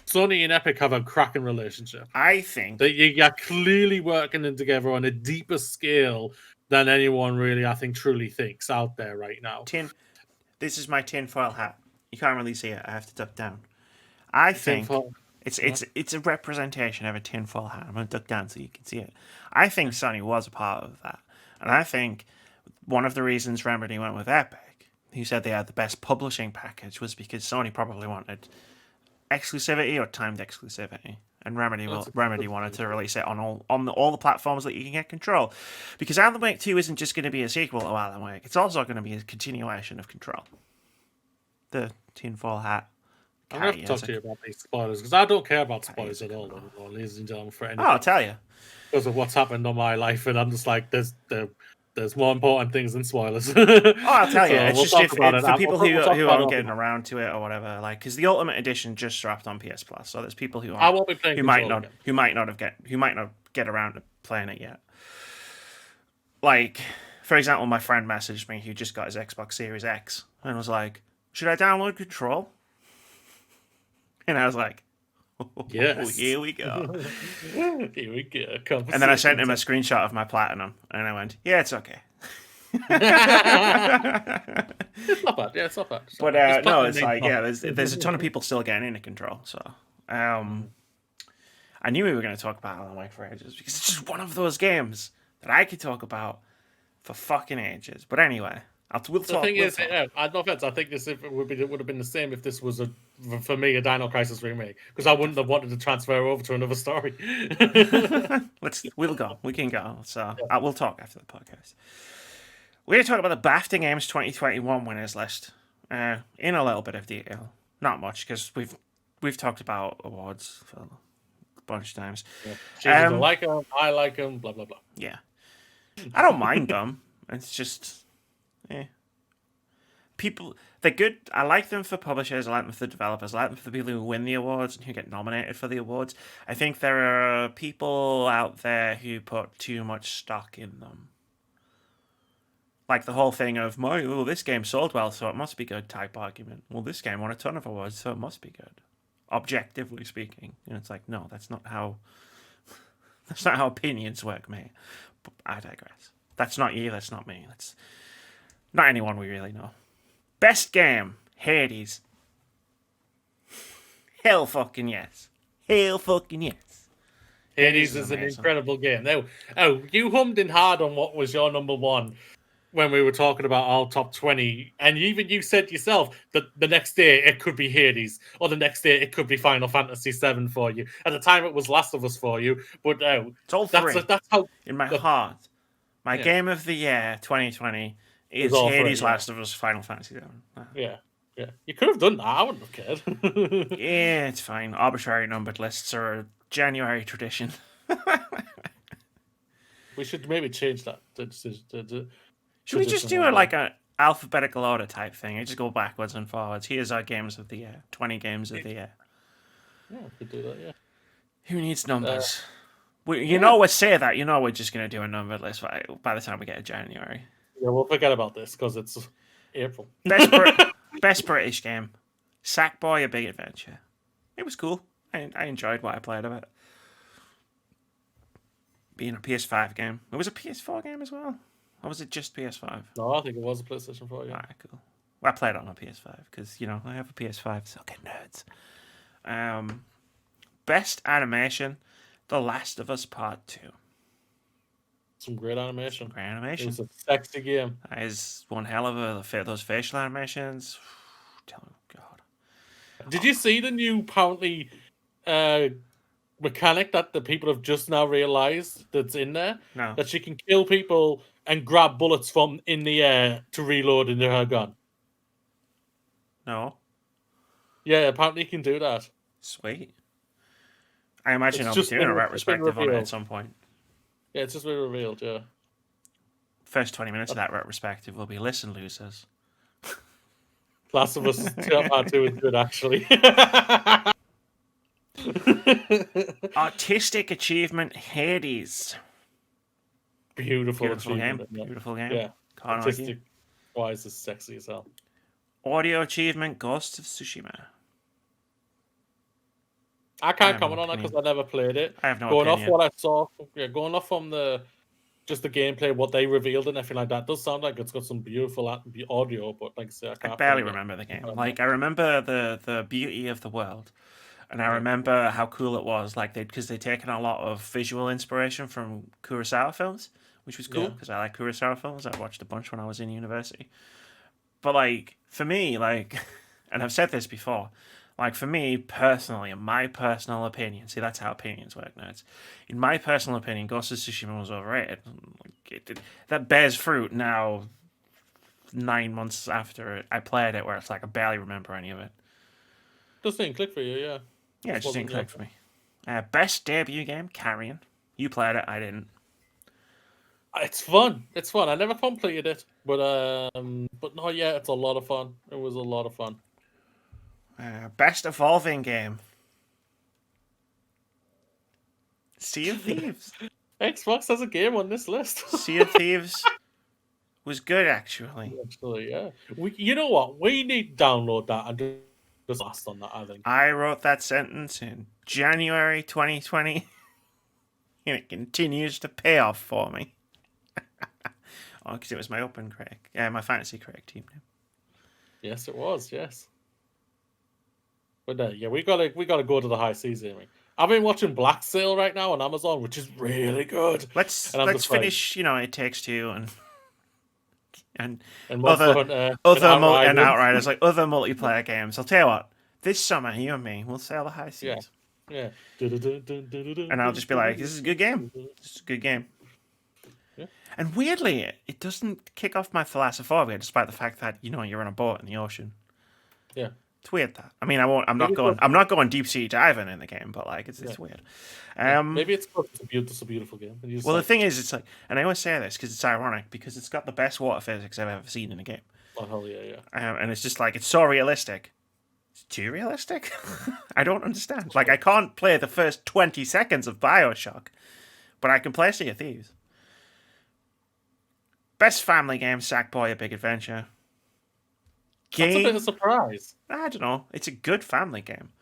Sony and Epic have a cracking relationship, I think that you're clearly working in together on a deeper scale than anyone really, I think, truly thinks out there right now. This is my tinfoil hat. You can't really see it. I have to duck down. I think it's a representation of a tinfoil hat. I'm going to duck down so you can see it. I think Sony was a part of that. And I think one of the reasons Remedy went with Epic, who said they had the best publishing package, was because Sony probably wanted exclusivity or timed exclusivity. And Remedy wanted to release it on all the platforms that you can get Control. Because Alan Wake 2 isn't just going to be a sequel to Alan Wake. It's also going to be a continuation of Control. The tinfoil hat. I'm going to talk to you about these spoilers, because I don't care about spoilers at all anymore, ladies and gentlemen, for anything. I'll tell you. Because of what's happened on my life, and I'm just like, there's more important things than spoilers. I'll tell you. It's just for people who aren't getting around to it or whatever, like, because the Ultimate Edition just dropped on PS Plus, so there's people who might not get around to playing it yet. Like, for example, my friend messaged me who just got his Xbox Series X and was like, "Should I download Control?" And I was like, yes. Here we go. Here we go. And then I sent him a screenshot of my Platinum, and I went, "Yeah, it's okay." It's not bad. Yeah, it's not bad. But no, it's like, yeah, there's a ton of people still getting into Control. So I knew we were going to talk about Alan Wake for ages, because it's just one of those games that I could talk about for fucking ages. But anyway. No offense. I think this would have been the same if this was for me a Dino Crisis remake, because I wouldn't have wanted to transfer over to another story. We can go. So we'll talk after the podcast. We're going to talk about the BAFTA Games 2021 winners list in a little bit of detail. Not much, because we've talked about awards for a bunch of times. Yeah. Like them, I like them. Blah blah blah. Yeah, I don't mind them. It's just. Yeah. They're good. I like them for publishers, I like them for the developers, I like them for the people who win the awards and who get nominated for the awards. I think there are people out there who put too much stock in them. Like the whole thing of, this game sold well, so it must be good type argument. Well, this game won a ton of awards, so it must be good. Objectively speaking. And it's like, no, that's not how opinions work, mate. But I digress. That's not you, that's not me. That's not anyone we really know. Best game, Hades. Hell fucking yes. Hell fucking yes. Hades is an incredible game. Now, you hummed in hard on what was your number one when we were talking about our top 20, and even you said yourself that the next day it could be Hades, or the next day it could be Final Fantasy VII for you. At the time it was Last of Us for you, but it's all three. That's how in my heart. My game of the year 2020 is Hades, Last of Us, Final Fantasy VII. Yeah. You could have done that. I wouldn't have cared. Yeah, it's fine. Arbitrary numbered lists are a January tradition. We should maybe change that. Should we just do it like alphabetical order type thing. I just go backwards and forwards. Here's our games of the year. 20 games of the year. Yeah, we could do that. Yeah. Who needs numbers? We say that. We're just going to do a numbered list by the time we get to January. Yeah, we'll forget about this because it's April. Best British game. Sackboy: A Big Adventure. It was cool. I enjoyed what I played of it. Being a PS5 game. It was a PS4 game as well. Or was it just PS5? No, I think it was a PlayStation 4. Yeah. Alright, cool. Well, I played it on a PS5 because, I have a PS5, so get nerds. Best animation, The Last of Us Part 2. Some great animation. Great animation. It was a sexy game. That is one hell of those facial animations. God. Did you see the new, apparently, mechanic that the people have just now realized that's in there? No. That she can kill people and grab bullets from in the air to reload into her gun. No. Yeah, apparently you can do that. Sweet. I imagine I'll be doing a retrospective on it at some point. Yeah, it's just been revealed, yeah. First 20 minutes of that retrospective will be listen, losers. Last of Us Part 2 is good, actually. Artistic achievement, Hades. Beautiful game. Yeah. Beautiful game. Yeah. Can't Artistic wise is sexy as hell. Audio achievement, Ghost of Tsushima. I can't comment on that because I never played it. I have no going opinion. off what I saw, going off from the gameplay, what they revealed and everything like that, does sound like it's got some beautiful audio. But like I say, I barely remember the game. Like I remember the beauty of the world, and I remember how cool it was. Like they'd taken a lot of visual inspiration from Kurosawa films, which was cool because I like Kurosawa films. I watched a bunch when I was in university. But like for me, like, and I've said this before. Like, for me, personally, in my personal opinion, see, that's how opinions work, nerds. In my personal opinion, Ghost of Tsushima was overrated. That bears fruit now, 9 months after I played it, where it's like I barely remember any of it. Just didn't click for you, yeah. Yeah, it just didn't click for me. Best debut game, Carrion. You played it, I didn't. It's fun. It's fun. I never completed it, but no, yeah, it's a lot of fun. It was a lot of fun. Best evolving game. Sea of Thieves. Xbox has a game on this list. Sea of Thieves was good, actually. Actually, yeah. You know what? We need to download that and just last on that, I think. I wrote that sentence in January 2020, and it continues to pay off for me. Oh, because it was my OpenCritic. Yeah, my Fantasy Critic team name. Yes, it was, yes. But yeah, we gotta go to the high season. I've been watching Black Sail right now on Amazon, which is really good. Let's finish. It Takes Two and other Outriders, like other multiplayer games. I'll tell you what. This summer, you and me, we'll sail the high seas. Yeah. And I'll just be like, "This is a good game. This is a good game." Yeah. And weirdly, it doesn't kick off my thalassophobia, despite the fact that you're on a boat in the ocean. Yeah. It's weird that. I mean, I'm not going deep sea diving in the game, but like it's weird. Maybe it's a beautiful game. Well, the thing is, it's like, and I always say this because it's ironic because it's got the best water physics I've ever seen in a game. Oh hell yeah. And it's just like it's so realistic. It's too realistic. I don't understand. Like I can't play the first 20 seconds of BioShock, but I can play Sea of Thieves. Best family game, Sackboy: A Big Adventure. That's a bit of a surprise. I don't know. It's a good family game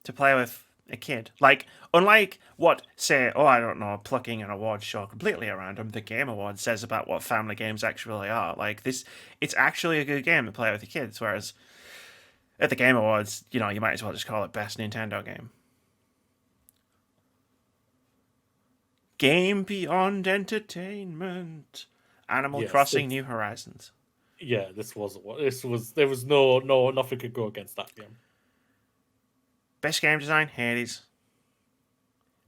to play with a kid. Like, unlike what, say, I don't know, plucking an award show completely around them, the Game Awards says about what family games actually are. Like, it's actually a good game to play with your kids, whereas at the Game Awards, you might as well just call it Best Nintendo Game. Game Beyond Entertainment. Animal Crossing New Horizons. Yeah, there was nothing could go against that game. Best game design, Hades.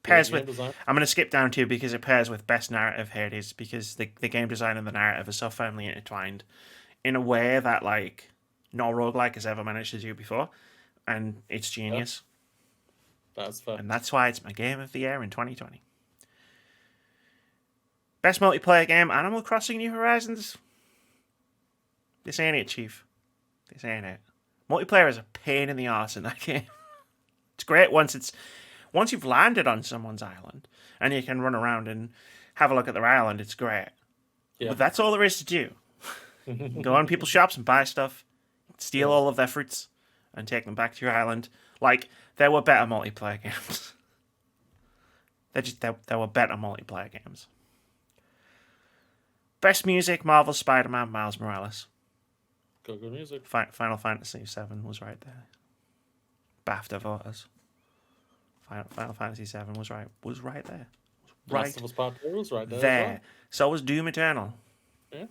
I'm going to skip down to because it pairs with best narrative, Hades, because the game design and the narrative are so firmly intertwined in a way that like no roguelike has ever managed to do before, and it's genius. Yeah. That's fair. And that's why it's my game of the year in 2020. Best multiplayer game, Animal Crossing New Horizons. This ain't it, Chief. This ain't it. Multiplayer is a pain in the arse in that game. It's great once you've landed on someone's island and you can run around and have a look at their island. It's great. Yeah. But that's all there is to do. You can go on people's shops and buy stuff, steal all of their fruits, and take them back to your island. Like, there were better multiplayer games. There were better multiplayer games. Best music, Marvel, Spider-Man, Miles Morales. Good music. Final Fantasy VII was right there. BAFTA voters. Final Fantasy VII was right there. Last of Us Part 2 was right there. Well. So was Doom Eternal. Yeah.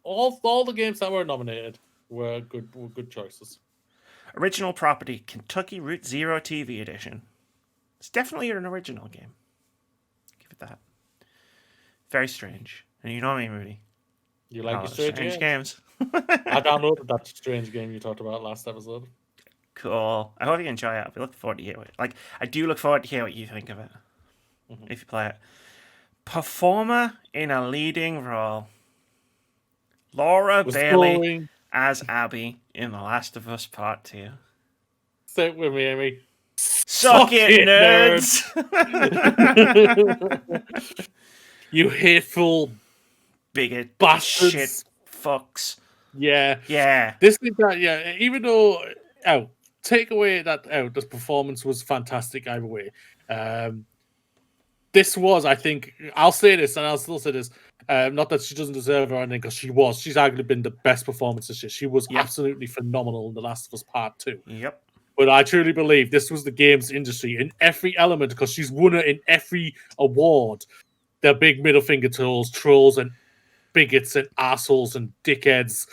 All the games that were nominated were good choices. Original property, Kentucky Route Zero TV edition. It's definitely an original game. Give it that. Very strange. And you know me, Moody. You like your strange games. I downloaded that strange game you talked about last episode. Cool. I hope you enjoy it. I look forward to hear it. Like, I do look forward to hear what you think of it. If you play it. Performer in a leading role. Laura Bailey as Abby in The Last of Us Part 2. Say it with me, Amy. Suck it, nerds! You hateful bigot, bastards. Shit fucks. Yeah. Even though, take away that this performance was fantastic either way. This was, I think, I'll say this and I'll still say this. Not that she doesn't deserve it or anything, because she's arguably been the best performance this year. She was absolutely phenomenal in The Last of Us Part 2. Yep. But I truly believe this was the games industry in every element, because she's won it in every award. They're big middle finger to trolls and bigots and assholes and dickheads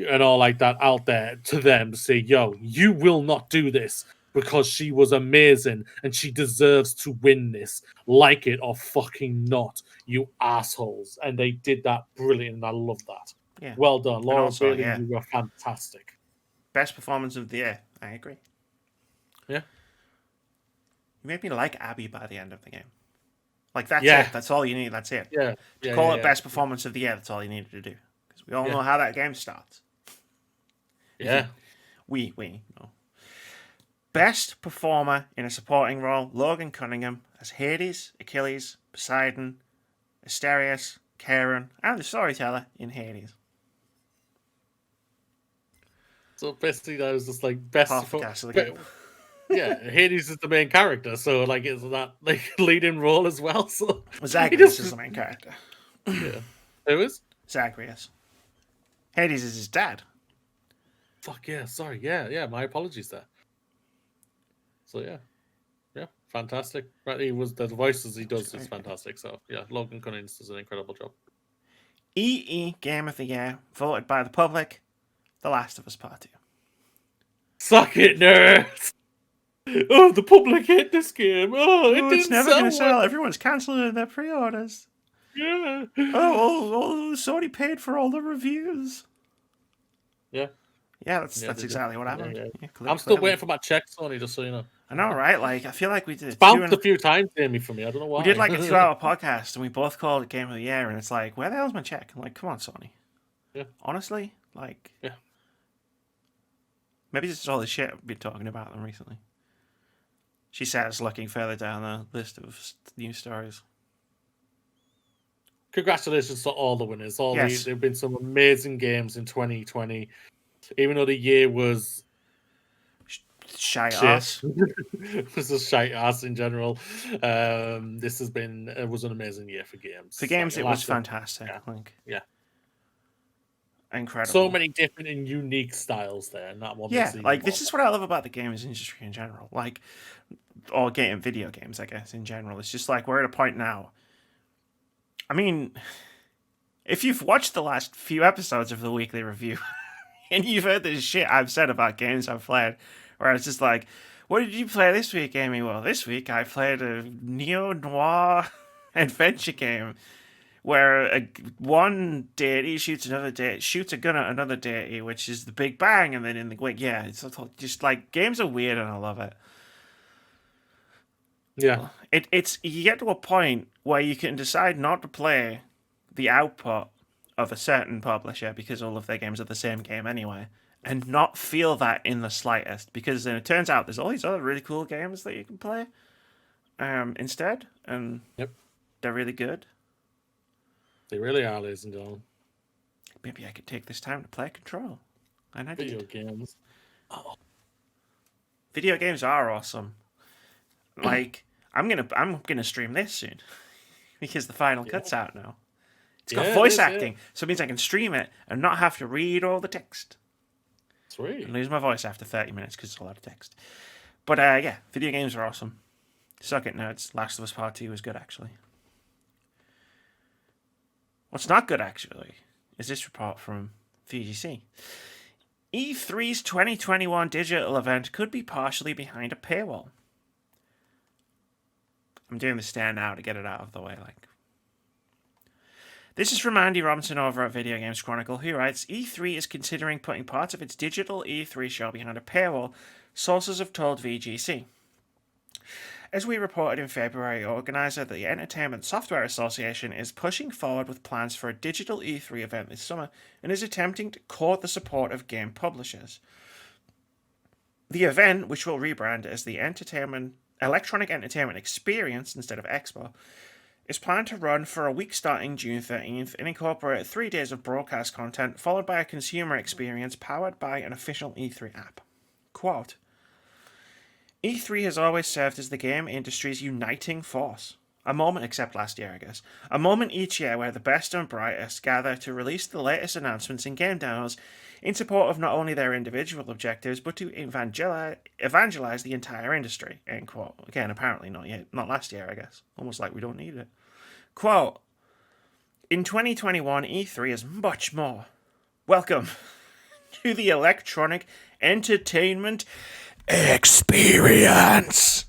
and all like that out there to them to say, yo, you will not do this, because she was amazing and she deserves to win this. Like it or fucking not, you assholes. And they did that brilliant, and I love that. Yeah. Well done. Laura Bailey, you were fantastic. Best performance of the year. I agree. Yeah. You made me like Abby by the end of the game. Like, that's it. That's all you need. That's it. Yeah. To call it best performance of the year, that's all you needed to do. Because we all know how that game starts. Yeah. We know. Best performer in a supporting role, Logan Cunningham as Hades, Achilles, Poseidon, Asterius, Karen, and the storyteller in Hades. So basically, that was just like best. Half the cast of the game. Yeah, Hades is the main character, so like, is that like leading role as well? So Zagreus is the main character. Yeah, who is Zagreus? Hades is his dad. Fuck yeah! Sorry, yeah. My apologies there. So yeah, fantastic. Right, he was the voices he does is fantastic. So yeah, Logan Cunnings does an incredible job. EE Game of the Year, voted by the public, The Last of Us Part 2. Suck it, nerds! Oh, the public hate this game. It's never going to sell. Everyone's cancelling their pre-orders. Yeah. Sony paid for all the reviews. Yeah. Yeah, that's exactly what happened. Yeah, I'm still waiting for my check, Sony, just so you know. I know, right? Like, I feel like we did it's bounced a few times, Amy, for me. I don't know why. We did like a 2-hour podcast, and we both called it Game of the Year, and it's like, where the hell's my check? I'm like, come on, Sony. Yeah. Honestly, like, yeah. Maybe this is all the shit we've been talking about them recently. She says, looking further down the list of news stories. Congratulations to all the winners. There've been some amazing games in 2020. Even though the year was shite ass. It was a shite ass in general. It was an amazing year for games. For games, it was fantastic. Yeah. Incredible. So many different and unique styles there, and that one. Yeah, like this is what I love about the games industry in general. Like, or video games, I guess, in general. It's just like we're at a point now. I mean, if you've watched the last few episodes of the weekly review and you've heard this shit I've said about games I've played, where I was just like, what did you play this week, Amy? Well, this week I played a neo-noir adventure game where one deity shoots another deity, shoots a gun at another deity, which is the Big Bang, and then in the it's just like games are weird, and I love it. Yeah, it's you get to a point where you can decide not to play the output of a certain publisher because all of their games are the same game anyway, and not feel that in the slightest, because then it turns out there's all these other really cool games that you can play instead, and they're really good. They really are, ladies and gentlemen. Maybe I could take this time to play Control. And I Video did. games. Oh. Video games are awesome. Like, I'm gonna stream this soon because the final cut's out now. It's got voice acting, so it means I can stream it and not have to read all the text. Sweet. And lose my voice after 30 minutes because it's a lot of text. But yeah, video games are awesome. Suck it, nerds. Last of Us Part 2 was good, actually. What's not good, actually, is this report from VGC. E3's 2021 digital event could be partially behind a paywall. I'm doing the stand now to get it out of the way. This is from Andy Robinson over at Video Games Chronicle, who writes, E3 is considering putting parts of its digital E3 show behind a paywall, sources have told VGC. As we reported in February, organizer the Entertainment Software Association is pushing forward with plans for a digital E3 event this summer and is attempting to court the support of game publishers. The event, which will rebrand as the Electronic Entertainment Experience instead of Expo, is planned to run for a week starting June 13th and incorporate 3 days of broadcast content followed by a consumer experience powered by an official E3 app. Quote, E3 has always served as the game industry's uniting force. A moment, except last year, I guess. A moment each year where the best and brightest gather to release the latest announcements and game demos in support of not only their individual objectives, but to evangelize the entire industry. End quote. Again, apparently not last year, I guess. Almost like we don't need it. Quote, in 2021, E3 is much more. Welcome to the Electronic Entertainment Experience.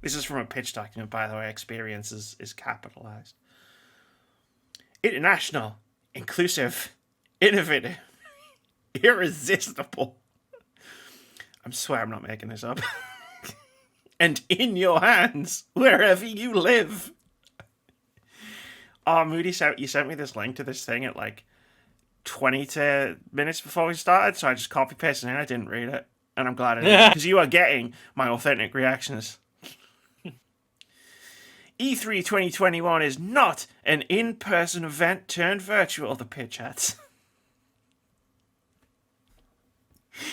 This is from a pitch document, by the way. Experience is capitalized. International, inclusive, innovative, irresistible. I swear I'm not making this up. And in your hands, wherever you live. Oh, Moody, you sent me this link to this thing at 20 minutes before we started, so I just copy-pasted it and I didn't read it. And I'm glad I didn't, because you are getting my authentic reactions. E3 2021 is not an in-person event turned virtual, the pitch adds.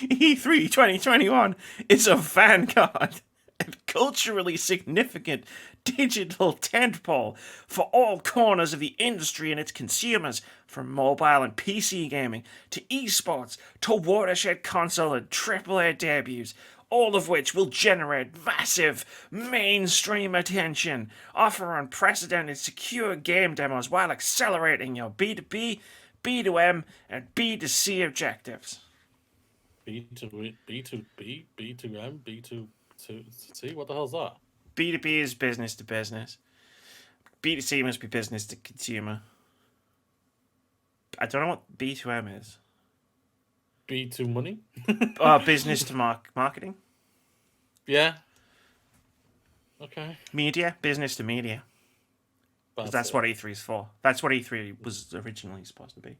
E3 2021 is a vanguard and culturally significant digital tentpole for all corners of the industry and its consumers, from mobile and PC gaming to esports to watershed console and AAA debuts, all of which will generate massive mainstream attention, offer unprecedented secure game demos while accelerating your B2B, B2M, and B2C objectives. B2B, B2B, B2M, B2C? What the hell's that? B2B is business to business. B2C must be business to consumer. I don't know what B2M is. B2 money? Business to marketing. Yeah. Okay. Media, business to media. That's what E3 is for. That's what E3 was originally supposed to be.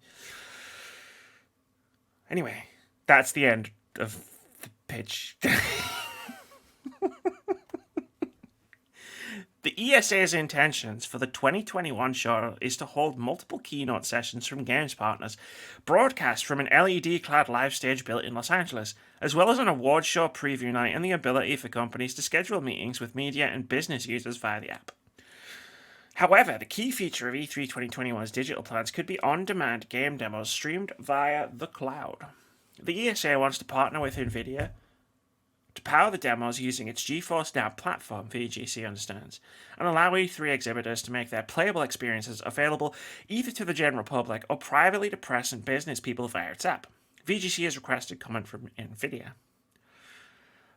Anyway, that's the end of the pitch. The ESA's intentions for the 2021 show is to hold multiple keynote sessions from games partners, broadcast from an LED-clad live stage built in Los Angeles, as well as an award show preview night and the ability for companies to schedule meetings with media and business users via the app. However, the key feature of E3 2021's digital plans could be on-demand game demos streamed via the cloud. The ESA wants to partner with NVIDIA to power the demos using its GeForce Now platform, VGC understands, and allow E3 exhibitors to make their playable experiences available either to the general public or privately to press and business people via its app. VGC has requested comment from NVIDIA.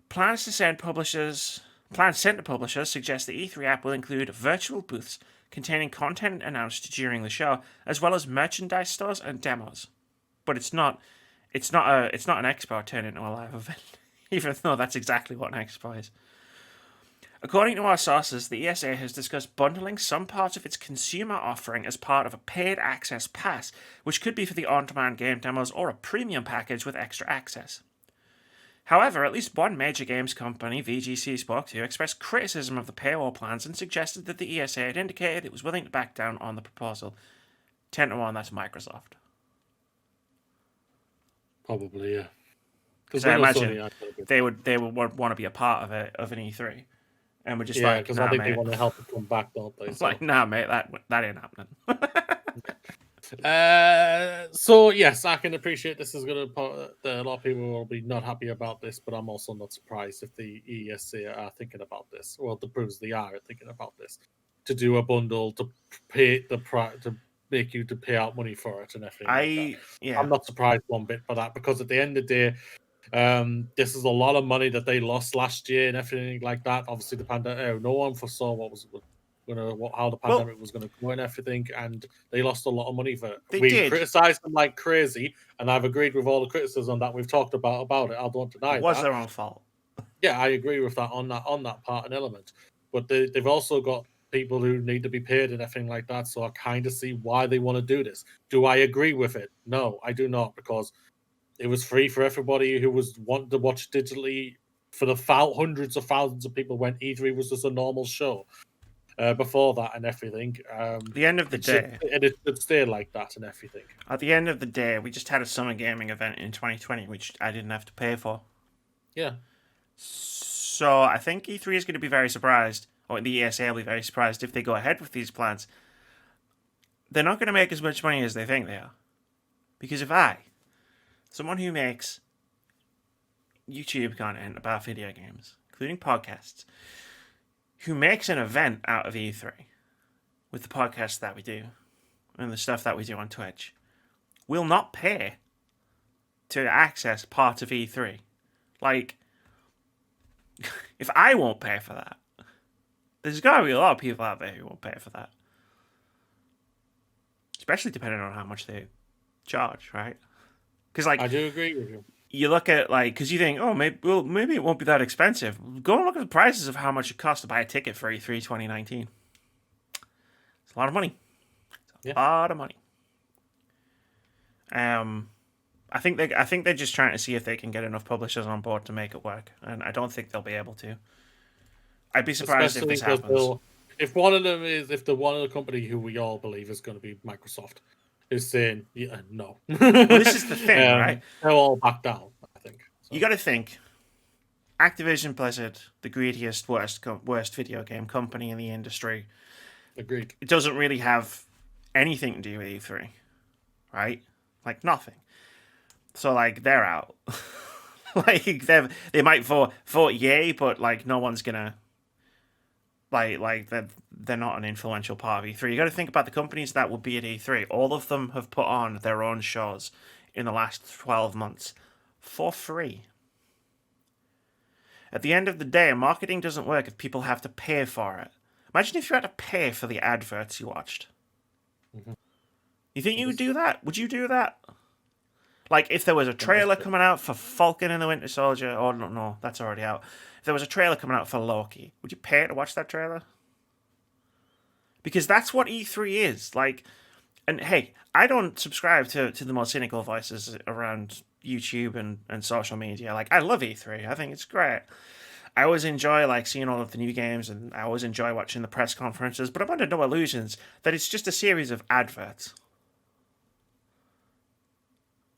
Plans sent to publishers suggest the E3 app will include virtual booths containing content announced during the show, as well as merchandise stores and demos. But it's not an expo turned into a live event. Even though that's exactly what an expo is. According to our sources, the ESA has discussed bundling some parts of its consumer offering as part of a paid access pass, which could be for the on-demand game demos or a premium package with extra access. However, at least one major games company VGC spoke to expressed criticism of the paywall plans and suggested that the ESA had indicated it was willing to back down on the proposal. 10-1, that's Microsoft. Probably, yeah. Because I imagine they would want to be a part of it, of an E3. And we're just because I think they want to help it come back, don't they? So. Like, nah, mate, that ain't happening. So yes, I can appreciate this is going to. A lot of people will be not happy about this, but I'm also not surprised if the ESA are thinking about this. Well, the proves they are thinking about this to do a bundle to pay the to make you to pay out money for it and everything. I'm not surprised one bit by that, because at the end of the day, this is a lot of money that they lost last year and everything like that. Obviously, the pandemic, no one foresaw how the pandemic was going to go and everything, and they lost a lot of money for it. We criticized them like crazy, and I've agreed with all the criticism that we've talked about it. I don't deny it was their own fault. Yeah, I agree with that on that part and element. But they've also got people who need to be paid and everything like that. So I kind of see why they want to do this. Do I agree with it? No, I do not, because it was free for everybody who was wanting to watch digitally. For the hundreds of thousands of people when E3 was just a normal show. Before that and everything. At the end of the day, it should stay like that and everything. At the end of the day, we just had a summer gaming event in 2020, which I didn't have to pay for. Yeah. So I think E3 is going to be very surprised, or the ESA will be very surprised if they go ahead with these plans. They're not going to make as much money as they think they are. Because if someone who makes YouTube content about video games, including podcasts, who makes an event out of E3 with the podcasts that we do and the stuff that we do on Twitch, will not pay to access part of E3. Like, if I won't pay for that, there's got to be a lot of people out there who won't pay for that. Especially depending on how much they charge, right? Because, like, I do agree with you. You look at, like, because you think, oh, maybe it won't be that expensive. Go and look at the prices of how much it costs to buy a ticket for E3 2019. It's a lot of money. It's a lot of money. I think they're just trying to see if they can get enough publishers on board to make it work, and I don't think they'll be able to. I'd be surprised if this happens. If one of them is, if the one of the company who we all believe is going to be Microsoft, is saying, no. Well, this is the thing, right? They'll all back down, I think. So. You got to think, Activision Blizzard, the greediest, worst video game company in the industry. Agreed. It doesn't really have anything to do with E3, right? Like, nothing. So, like, they're out. Like, they might vote yay, but, like, no one's gonna... Like they're not an influential part of E3. You got to think about the companies that would be at E3. All of them have put on their own shows in the last 12 months for free. At the end of the day, marketing doesn't work if people have to pay for it. Imagine if you had to pay for the adverts you watched. Mm-hmm. You think you would do that? Would you do that? Like, if there was a trailer coming out for Falcon and the Winter Soldier, oh no, that's already out. If there was a trailer coming out for Loki, would you pay to watch that trailer? Because that's what E3 is. Like, and hey, I don't subscribe to the more cynical voices around YouTube and social media. Like, I love E3. I think it's great. I always enjoy, like, seeing all of the new games, and I always enjoy watching the press conferences, but I'm under no illusions that it's just a series of adverts.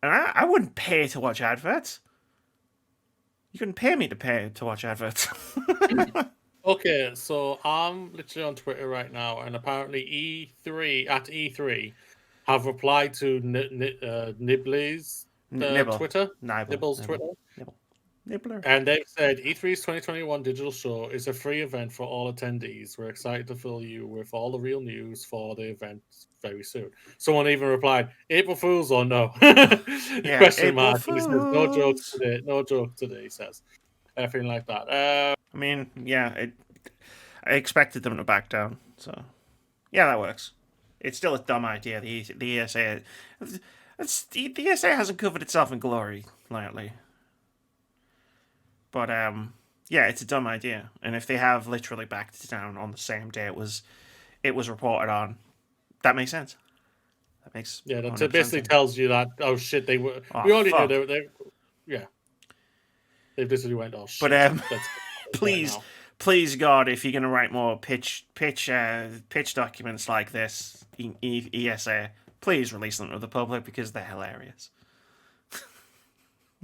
And I wouldn't pay to watch adverts. You couldn't pay me to watch adverts. Okay, so I'm literally on Twitter right now, and apparently E3 have replied to Nibbler's Twitter. Nibble's Twitter. Nibbler. And they've said E3's 2021 digital show is a free event for all attendees. We're excited to fill you with all the real news for the event very soon. Someone even replied, April Fools or no? Yeah, question mark. He says, no jokes today. No joke today, he says. Everything like that. I mean, yeah, I expected them to back down. So, yeah, that works. It's still a dumb idea. The ESA... the ESA hasn't covered itself in glory lately. But Yeah, it's a dumb idea. And if they have literally backed it down on the same day it was reported on, that makes sense. That makes that 100% basically sense. tells you that shit they were. Oh, We already fuck. knew they yeah. They basically went shit. But Let's please, right please God, if you're gonna write more pitch documents like this, ESA, please release them to the public because they're hilarious.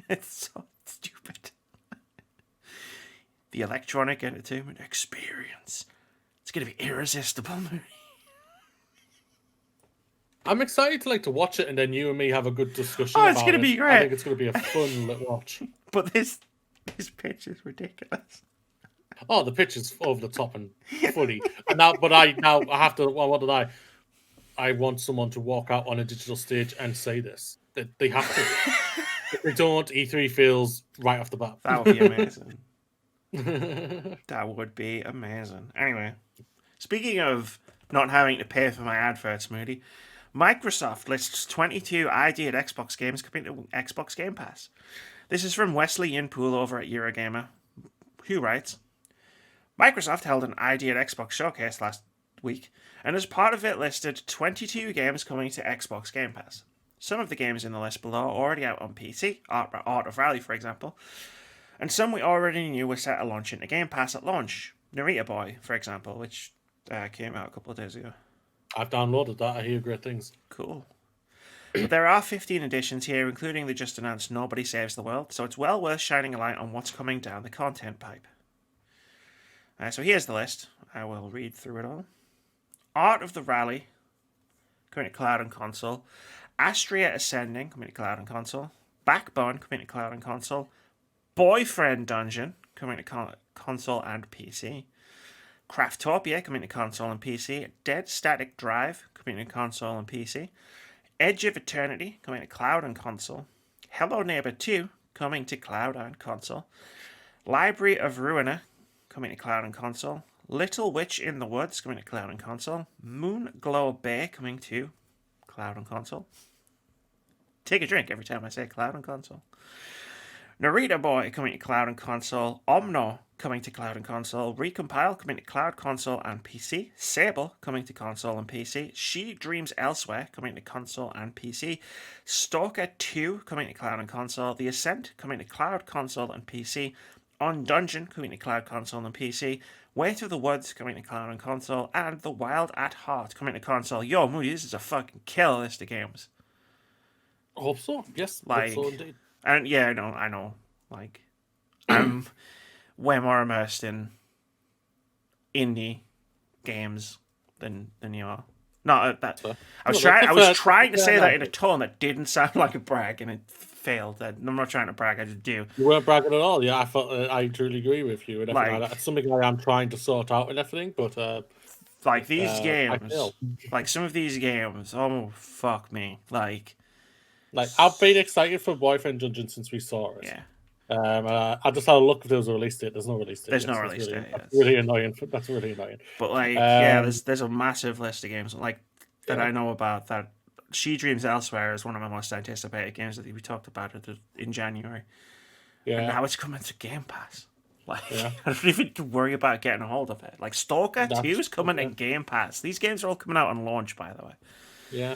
It's so stupid. The electronic entertainment experience. It's gonna be irresistible. I'm excited to watch it, and then you and me have a good discussion. Oh, it's about gonna it. be great. I think it's gonna be a fun little watch. But this pitch is ridiculous. Oh, the pitch is over the top and funny. And now I have to. Well, what did I? I want someone to walk out on a digital stage and say this. They have to. If they don't, E3 feels right off the bat. That would be amazing. That would be amazing. Anyway, speaking of not having to pay for my adverts, Moody, Microsoft lists 22 ID at Xbox games coming to Xbox Game Pass. This is from Wesley Yinpool over at Eurogamer, who writes, Microsoft held an ID at Xbox showcase last week, and as part of it listed 22 games coming to Xbox Game Pass. Some of the games in the list below are already out on PC, Art of Rally for example, and some we already knew were set to launch into Game Pass at launch. Narita Boy, for example, which came out a couple of days ago. I've downloaded that. I hear great things. Cool. But there are 15 additions here, including the just announced Nobody Saves the World, so it's well worth shining a light on what's coming down the content pipe. So here's the list. I will read through it all. Art of the Rally, coming to cloud and console. Astria Ascending, coming to cloud and console. Backbone, coming to cloud and console. Boyfriend Dungeon, coming to console and PC. Craftopia, coming to console and PC. Dead Static Drive, coming to console and PC. Edge of Eternity, coming to cloud and console. Hello Neighbor 2, coming to cloud and console. Library of Ruina, coming to cloud and console. Little Witch in the Woods, coming to cloud and console. Moon Glow Bay, coming to cloud and console. Take a drink every time I say cloud and console. Narita Boy, coming to cloud and console. Omno, coming to cloud and console. Recompile, coming to cloud, console, and PC. Sable, coming to console and PC. She Dreams Elsewhere, coming to console and PC. Stalker 2, coming to cloud and console. The Ascent, coming to cloud, console, and PC. On Dungeon, coming to cloud, console, and PC. Way to the Woods, coming to cloud and console. And The Wild at Heart, coming to console. Yo, Moody, this is a fucking killer list of games. I hope so. Yes, like, hope so indeed. And yeah, I know. Like, I'm way more immersed in indie games than you are. Not that. I was trying to say that in a tone that didn't sound like a brag, and it failed. I'm not trying to brag. I just do. You weren't bragging at all. Yeah, I truly agree with you. And it's something I am trying to sort out and everything. But like these games, like some of these games. Oh fuck me! Like I've been excited for Boyfriend Dungeon since we saw it. Yeah. I just had a look if there was a release date. There's no release date. There's no release date. That's really annoying. That's really annoying. But there's a massive list of games that I know about. That She Dreams Elsewhere is one of my most anticipated games that we talked about it in January. Yeah. And now it's coming to Game Pass. I don't even worry about getting a hold of it. Like Stalker 2 is coming in Game Pass. These games are all coming out on launch, by the way. Yeah.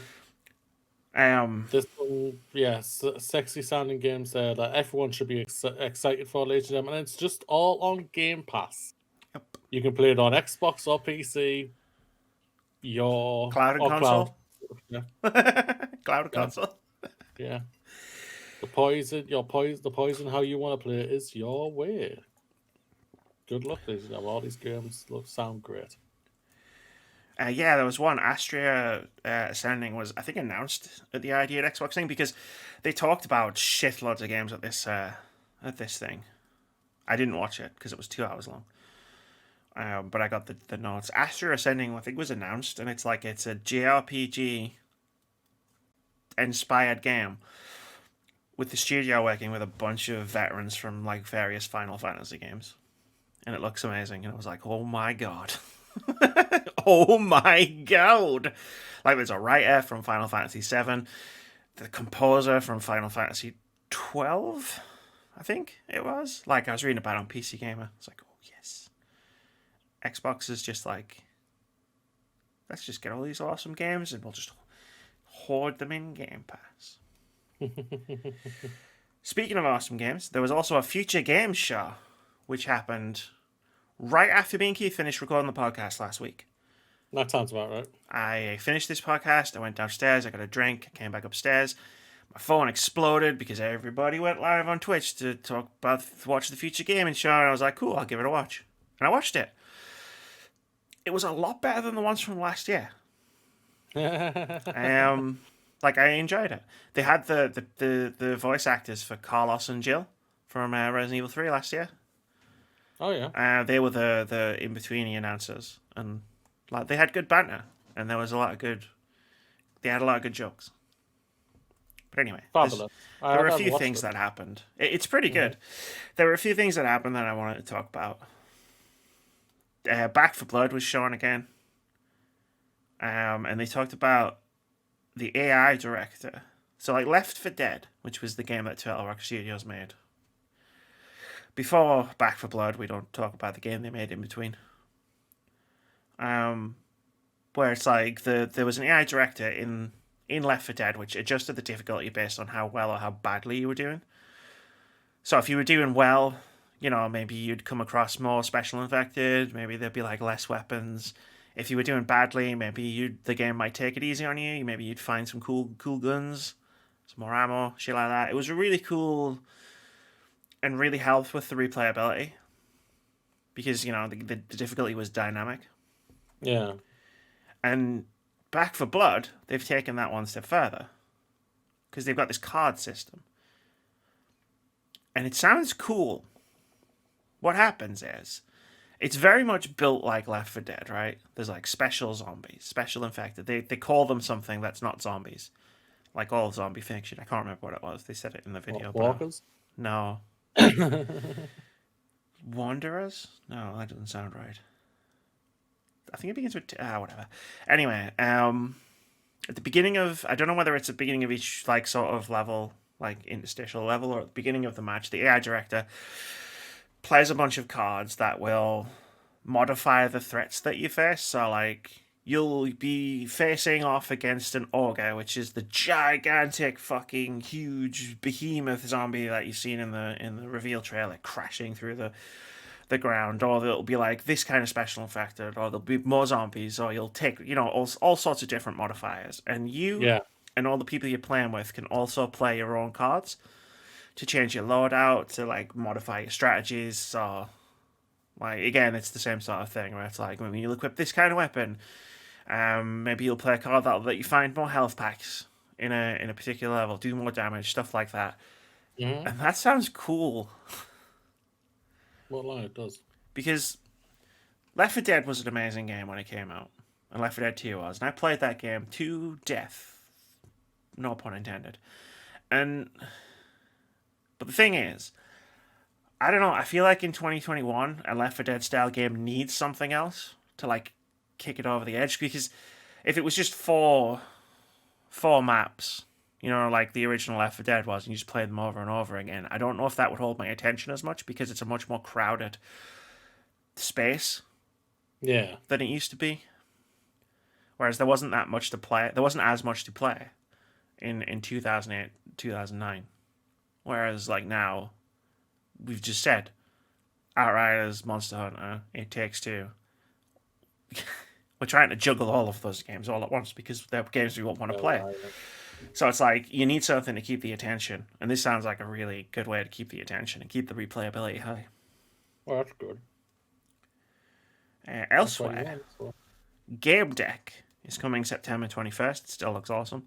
This one, sexy sounding games there that everyone should be excited for, ladies and gentlemen. And it's just all on Game Pass. Yep. You can play it on Xbox or PC. Your cloud and console. Cloud and console. Yeah. The poison. How you want to play it is your way. Good luck, ladies and gentlemen. All these games sound great. There was one. Astria Ascending was, I think, announced at the ID at Xbox thing because they talked about shitloads of games at this thing. I didn't watch it because it was 2 hours long. But I got the notes. Astria Ascending, I think, was announced, and it's a JRPG inspired game with the studio working with a bunch of veterans from various Final Fantasy games, and it looks amazing. And I was like, oh my god. Oh my god! There's a writer from Final Fantasy VII, the composer from Final Fantasy XII, I think it was. Like, I was reading about it on PC Gamer. It's like, oh, yes. Xbox is just like, let's just get all these awesome games and we'll just hoard them in Game Pass. Speaking of awesome games, there was also a Future Games show, which happened right after me and Keith finished recording the podcast last week. That sounds about right. I finished this podcast, I went downstairs, I got a drink, I came back upstairs. My phone exploded because everybody went live on Twitch to watch the Future Gaming show, and I was like, cool, I'll give it a watch. And I watched it. It was a lot better than the ones from last year. Like, I enjoyed it. They had the voice actors for Carlos and Jill from Resident Evil 3 last year. Oh yeah. They were the in-betweeny announcers, and like they had good banter, and there was a lot of good. They had a lot of good jokes. But anyway, Fabulous. there were a few things that happened. It's pretty good. There were a few things that happened that I wanted to talk about. Back for Blood was shown again, and they talked about the AI director. So like Left 4 Dead, which was the game that Turtle Rock Studios made. Before Back for Blood, we don't talk about the game they made in between. Where it's like there was an AI director in Left 4 Dead which adjusted the difficulty based on how well or how badly you were doing. So if you were doing well, you know, maybe you'd come across more special infected, maybe there'd be like less weapons. If you were doing badly, maybe the game might take it easy on you. Maybe you'd find some cool guns, some more ammo, shit like that. It was really cool and really helped with the replayability because, you know, the difficulty was dynamic. Yeah. And Back for Blood, they've taken that one step further because they've got this card system. And it sounds cool. What happens is, it's very much built like Left 4 Dead, right? There's like special zombies, special infected. They call them something that's not zombies. Like all zombie fiction. I can't remember what it was. They said it in the video. Walkers? No. Wanderers? No, that doesn't sound right. I think it begins with whatever. Anyway, at the beginning of, I don't know whether it's at the beginning of each like sort of level, like interstitial level, or at the beginning of the match, the AI director plays a bunch of cards that will modify the threats that you face. So like you'll be facing off against an ogre, which is the gigantic fucking huge behemoth zombie that you've seen in the reveal trailer crashing through the ground, or it'll be like this kind of special infected, or there'll be more zombies, or you'll take, you know, all sorts of different modifiers, and you and all the people you're playing with can also play your own cards to change your loadout, to like modify your strategies. So like again, it's the same sort of thing where it's like when you equip this kind of weapon, maybe you'll play a card that'll let you find more health packs in a particular level, do more damage, stuff like that. And that sounds cool. Well, it does. Because Left 4 Dead was an amazing game when it came out, and Left 4 Dead 2 was, and I played that game to death. No pun intended. But the thing is, I don't know, I feel like in 2021, a Left 4 Dead style game needs something else to like kick it over the edge, because if it was just four maps, you know, like the original Left 4 Dead was, and you just played them over and over again, I don't know if that would hold my attention as much, because it's a much more crowded space than it used to be. Whereas there wasn't that much to play. There wasn't as much to play in 2008, 2009. Whereas, like, now, we've just said, Outriders, Monster Hunter, It Takes Two. We're trying to juggle all of those games all at once because they're games we won't want to play. So it's like, you need something to keep the attention. And this sounds like a really good way to keep the attention and keep the replayability high. Well, that's good. Elsewhere, Game Deck is coming September 21st. It still looks awesome.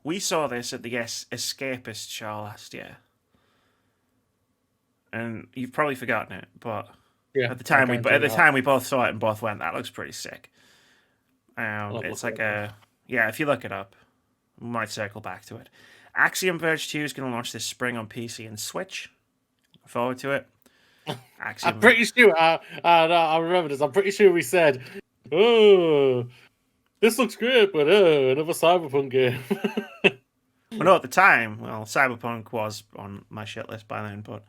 We saw this at the Escapist show last year. And you've probably forgotten it, but at the time we both saw it and both went, that looks pretty sick. It's like if you look it up, we might circle back to it. Axiom Verge 2 is going to launch this spring on PC and Switch. Look forward to it. I'm pretty sure, I remember this, I'm pretty sure we said, oh, this looks great, but another Cyberpunk game. Well, no, at the time, well, Cyberpunk was on my shit list by then, but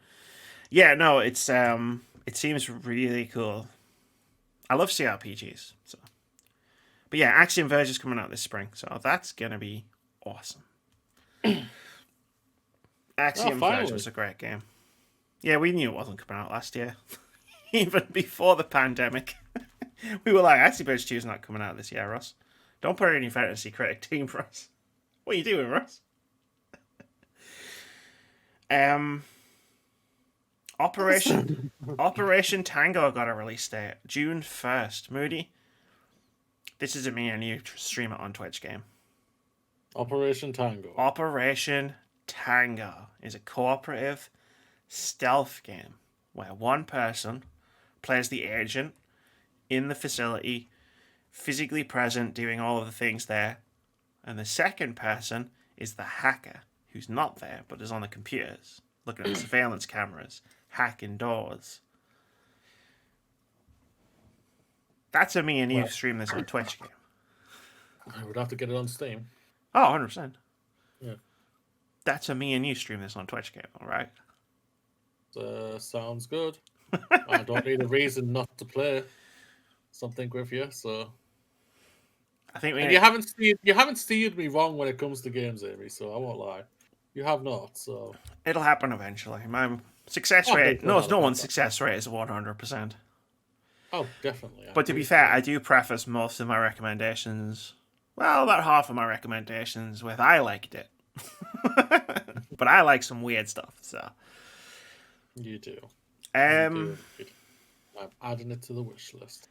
yeah, no, it seems really cool. I love CRPGs, so. But yeah, Axiom Verge is coming out this spring, so that's gonna be awesome. Axiom Verge was a great game. Yeah, we knew it wasn't coming out last year, even before the pandemic. We were like, Axiom Verge 2 is not coming out this year, Ross. Don't put it in your fantasy critic team, Ross. What are you doing, Ross? Operation Tango got a release date, June 1st. Moody, this is a me and you stream it on Twitch game. Operation Tango. Operation Tango is a cooperative stealth game where one person plays the agent in the facility, physically present, doing all of the things there, and the second person is the hacker who's not there but is on the computers, looking at the surveillance cameras, hacking doors. That's a me and you stream this on Twitch game. I would have to get it on Steam. Oh, 100%. Yeah. That's a me and you stream this on Twitch game, all right? Sounds good. I don't need a reason not to play something with you, so. I think you haven't steered me wrong when it comes to games, Amy. So I won't lie. You have not. So it'll happen eventually. My success rate, no one's success rate is 100%. Oh, definitely. But to be fair, I do preface most of my recommendations. Well, about half of my recommendations with I liked it, but I like some weird stuff. So you do. I'm adding it to the wish list.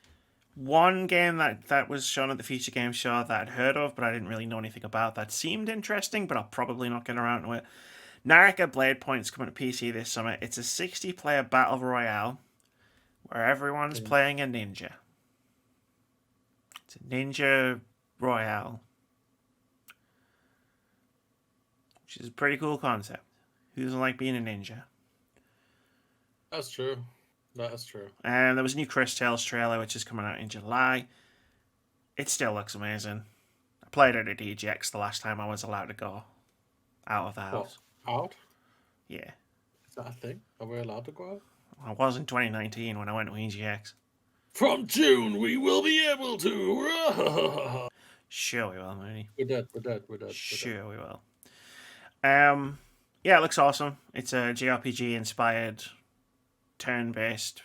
One game that was shown at the Future Games Show that I'd heard of, but I didn't really know anything about, that seemed interesting, but I'll probably not get around to it. Naraka Blade Point's coming to PC this summer. It's a 60-player battle royale where everyone's playing a ninja. It's a ninja royale, which is a pretty cool concept. Who doesn't like being a ninja? That's true. That is true. And there was a new Chris Tales trailer, which is coming out in July. It still looks amazing. I played it at EGX the last time I was allowed to go out of the house. What? Out? Yeah. Is that a thing? Are we allowed to go out? I was in 2019 when I went to EGX. From June, we will be able to. Sure we will, Mooney. We're dead. Sure we will. Yeah, it looks awesome. It's a JRPG-inspired turn-based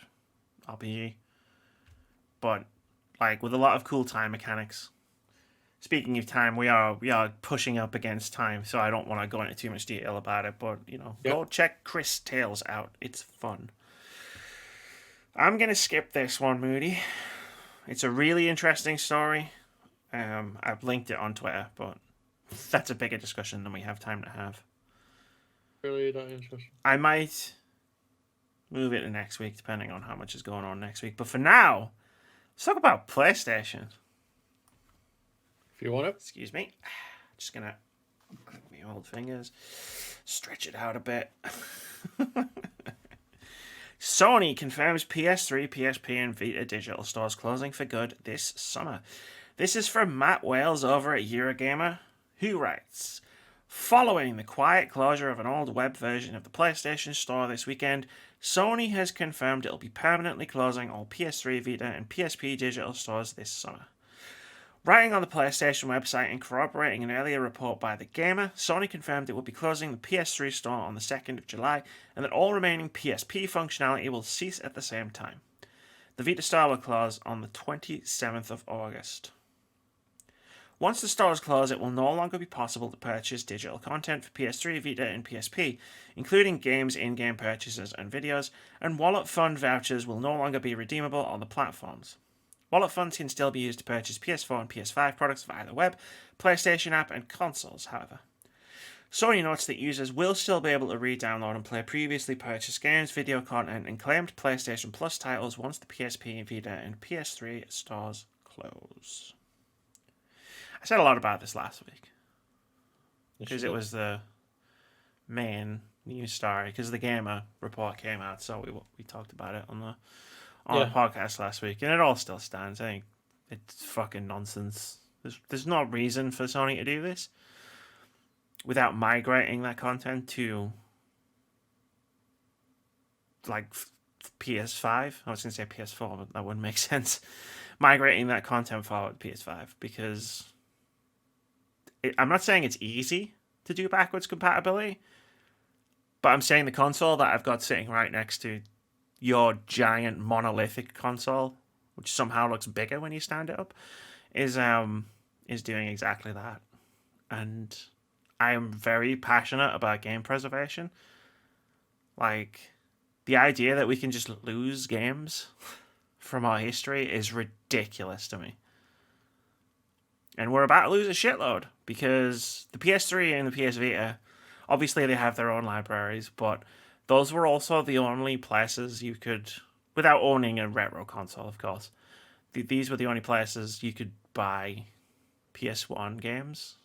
RPG, but like with a lot of cool time mechanics. Speaking of time, we are pushing up against time, so I don't want to go into too much detail about it, but go check Chris Tales out. It's fun. I'm gonna skip this one, Moody. It's a really interesting story. I've linked it on Twitter, but that's a bigger discussion than we have time to have. Really not interesting. I might move it to next week, depending on how much is going on next week. But for now, let's talk about PlayStation. If you want it. Excuse me. Just gonna grab my old fingers, stretch it out a bit. Sony confirms PS3, PSP, and Vita digital stores closing for good this summer. This is from Matt Wales over at Eurogamer, who writes, following the quiet closure of an old web version of the PlayStation Store this weekend, Sony has confirmed it'll be permanently closing all PS3, Vita, and PSP digital stores this summer. Writing on the PlayStation website and corroborating an earlier report by The Gamer, Sony confirmed it would be closing the PS3 store on the 2nd of July and that all remaining PSP functionality will cease at the same time. The Vita store will close on the 27th of August. Once the stores close, it will no longer be possible to purchase digital content for PS3, Vita, and PSP, including games, in-game purchases, and videos, and Wallet Fund vouchers will no longer be redeemable on the platforms. Wallet funds can still be used to purchase PS4 and PS5 products via the web, PlayStation app, and consoles, however. Sony notes that users will still be able to re-download and play previously purchased games, video content, and claimed PlayStation Plus titles once the PSP, Vita, and PS3 stores close. I said a lot about this last week because it was the main news story, because the Gamer report came out, so we talked about it on the podcast last week, and it all still stands. I think it's fucking nonsense. There's no reason for Sony to do this. without migrating that content to like PS5. I was going to say PS4, but that wouldn't make sense. Migrating that content forward to PS5 because I'm not saying it's easy to do backwards compatibility, but I'm saying the console that I've got sitting right next to your giant monolithic console, which somehow looks bigger when you stand it up, is doing exactly that. And I am very passionate about game preservation. Like, the idea that we can just lose games from our history is ridiculous to me. And we're about to lose a shitload because the PS3 and the PS Vita, obviously they have their own libraries, but those were also the only places you could, without owning a retro console, of course, these were the only places you could buy PS1 games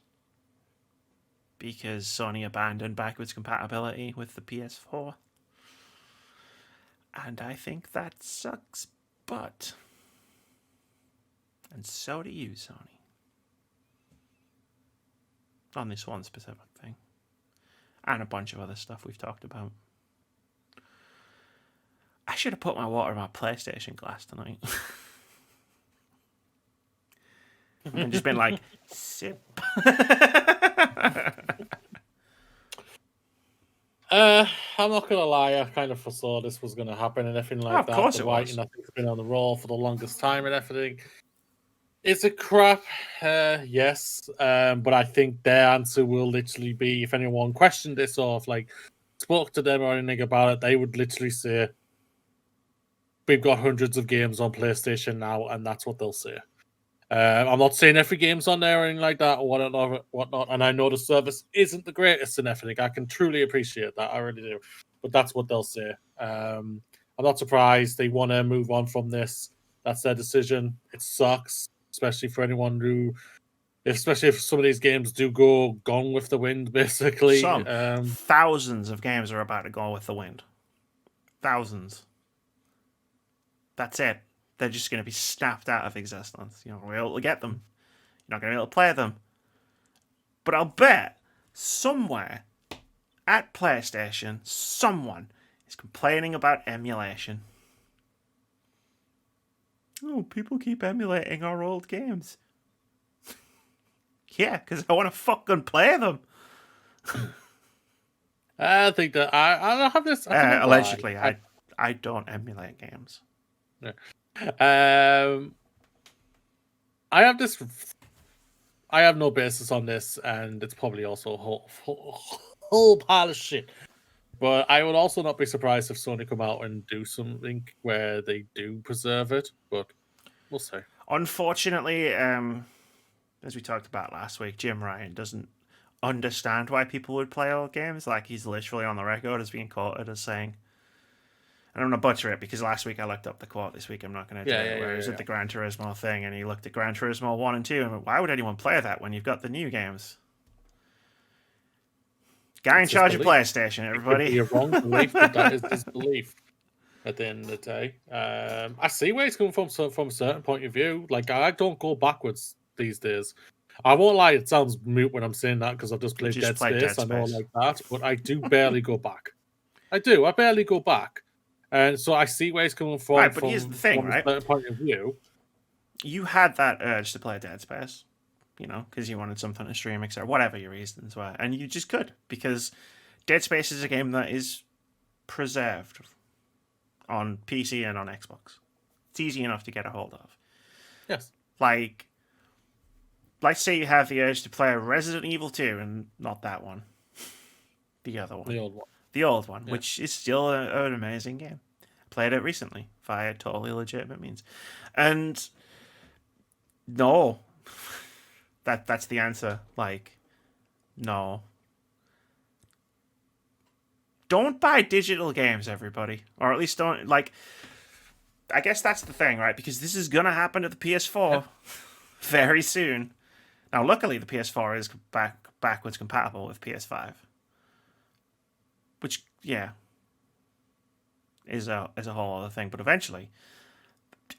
because Sony abandoned backwards compatibility with the PS4. And I think that sucks butt. And so do you, Sony. On this one specific thing. And a bunch of other stuff we've talked about. I should have put my water in my PlayStation glass tonight. And just been like, sip. I'm not gonna lie, I kind of foresaw this was gonna happen and everything like that. Of course the it was. writing, I think, has been on the roll for the longest time and everything. Is it crap? Yes. But I think their answer will literally be, if anyone questioned this or if like spoke to them or anything about it, they would literally say, we've got hundreds of games on PlayStation now, and that's what they'll say. I'm not saying every game's on there or anything like that or whatnot. And I know the service isn't the greatest and everything. I can truly appreciate that. I really do. But that's what they'll say. I'm not surprised. They want to move on from this. That's their decision. It sucks, especially for anyone who, especially if some of these games do go gone with the wind, basically. Thousands of games are about to go with the wind. Thousands. That's it. They're just going to be snapped out of existence. You're not going to be able to get them. You're not going to be able to play them. But I'll bet somewhere at PlayStation, someone is complaining about emulation. Oh, people keep emulating our old games. Yeah, because I want to fucking play them. I think that I have this. Allegedly, I don't emulate games. Yeah. I have this. I have no basis on this, and it's probably also a whole pile of shit. But I would also not be surprised if Sony come out and do something where they do preserve it. But we'll see. Unfortunately, as we talked about last week, Jim Ryan doesn't understand why people would play old games. Like, he's literally on the record as being quoted as saying, and I'm going to butcher it because last week I looked up the quote. This week I'm not going to do it. Where he was at the Gran Turismo thing and he looked at Gran Turismo 1 and 2 and went, why would anyone play that when you've got the new games? Guy in charge of PlayStation, everybody. You're wrong belief, but that is his belief at the end of the day. I see where he's coming from a certain point of view. Like, I don't go backwards these days. I won't lie, it sounds mute when I'm saying that because I've just played Dead Space. I know like that, but I do barely go back. I barely go back. And so I see where he's coming from. Right, but here's the thing, right? From a point of view. You had that urge to play Dead Space, you know, because you wanted something to stream, etc. Whatever your reasons were. And you just could, because Dead Space is a game that is preserved on PC and on Xbox. It's easy enough to get a hold of. Yes. Like, let's say you have the urge to play Resident Evil 2 and not that one. The other one. The old one. The old one, yeah. Which is still an amazing game. Played it recently via totally legitimate means. And no, that's the answer. Like, no. Don't buy digital games, everybody. Or at least don't, like, I guess that's the thing, right? Because this is going to happen to the PS4 very soon. Now, luckily, the PS4 is backwards compatible with PS5. Which, yeah, is a whole other thing. But eventually,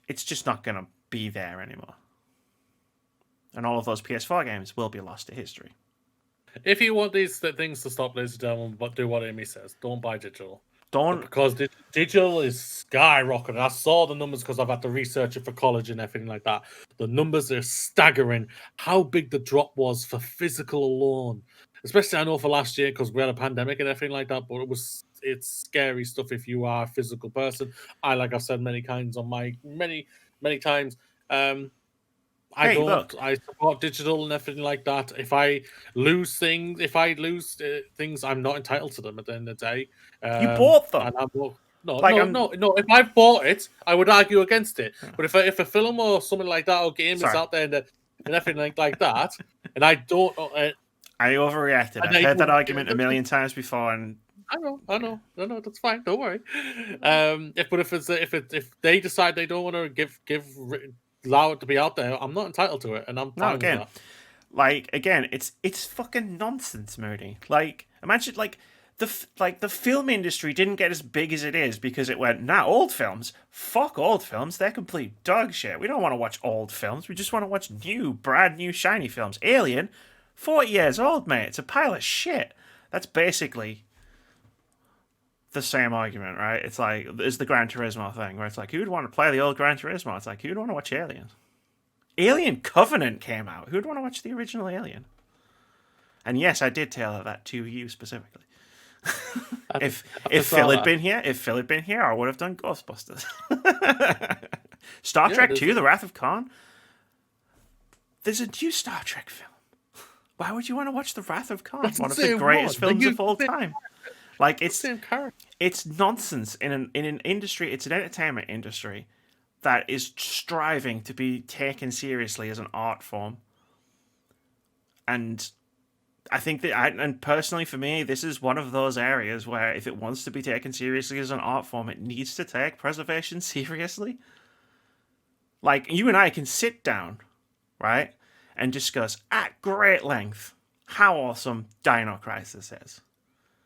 it's just not going to be there anymore. And all of those PS4 games will be lost to history. If you want these things to stop, ladies and gentlemen, but do what Amy says. Don't buy digital. Don't. Because digital is skyrocketing. I saw the numbers because I've had to research it for college and everything like that. The numbers are staggering. How big the drop was for physical alone. Especially, I know for last year because we had a pandemic and everything like that. But it's scary stuff if you are a physical person. Like I've said many times on my many times. I support digital and everything like that. If I lose things, things, I'm not entitled to them at the end of the day. You bought them. And no. If I bought it, I would argue against it. Yeah. But if a film or something like that or game is out there and everything like that, and I don't, I overreacted. I've heard that argument a million times before, and I know. That's fine. Don't worry. If they decide they don't want to allow it to be out there, I'm not entitled to it, and I'm fine with that. Like again, it's fucking nonsense, Moody. Like imagine the film industry didn't get as big as it is because it went, old films, fuck old films, they're complete dog shit. We don't want to watch old films. We just want to watch brand new, shiny films. Alien, 40 years old, mate. It's a pile of shit. That's basically the same argument, right? It's like, it's the Gran Turismo thing, where it's like, who'd want to play the old Gran Turismo? It's like, who'd want to watch Alien? Alien Covenant came out. Who'd want to watch the original Alien? And yes, I did tailor that to you specifically. If Phil had been here, I would have done Ghostbusters. Star Trek 2, The Wrath of Khan. There's a new Star Trek film. Why would you want to watch The Wrath of Khan? One of the greatest films of all time. Like it's nonsense in an industry. It's an entertainment industry that is striving to be taken seriously as an art form. And I think and personally for me, this is one of those areas where if it wants to be taken seriously as an art form, it needs to take preservation seriously. Like you and I can sit down, right, and discuss at great length how awesome Dino Crisis is.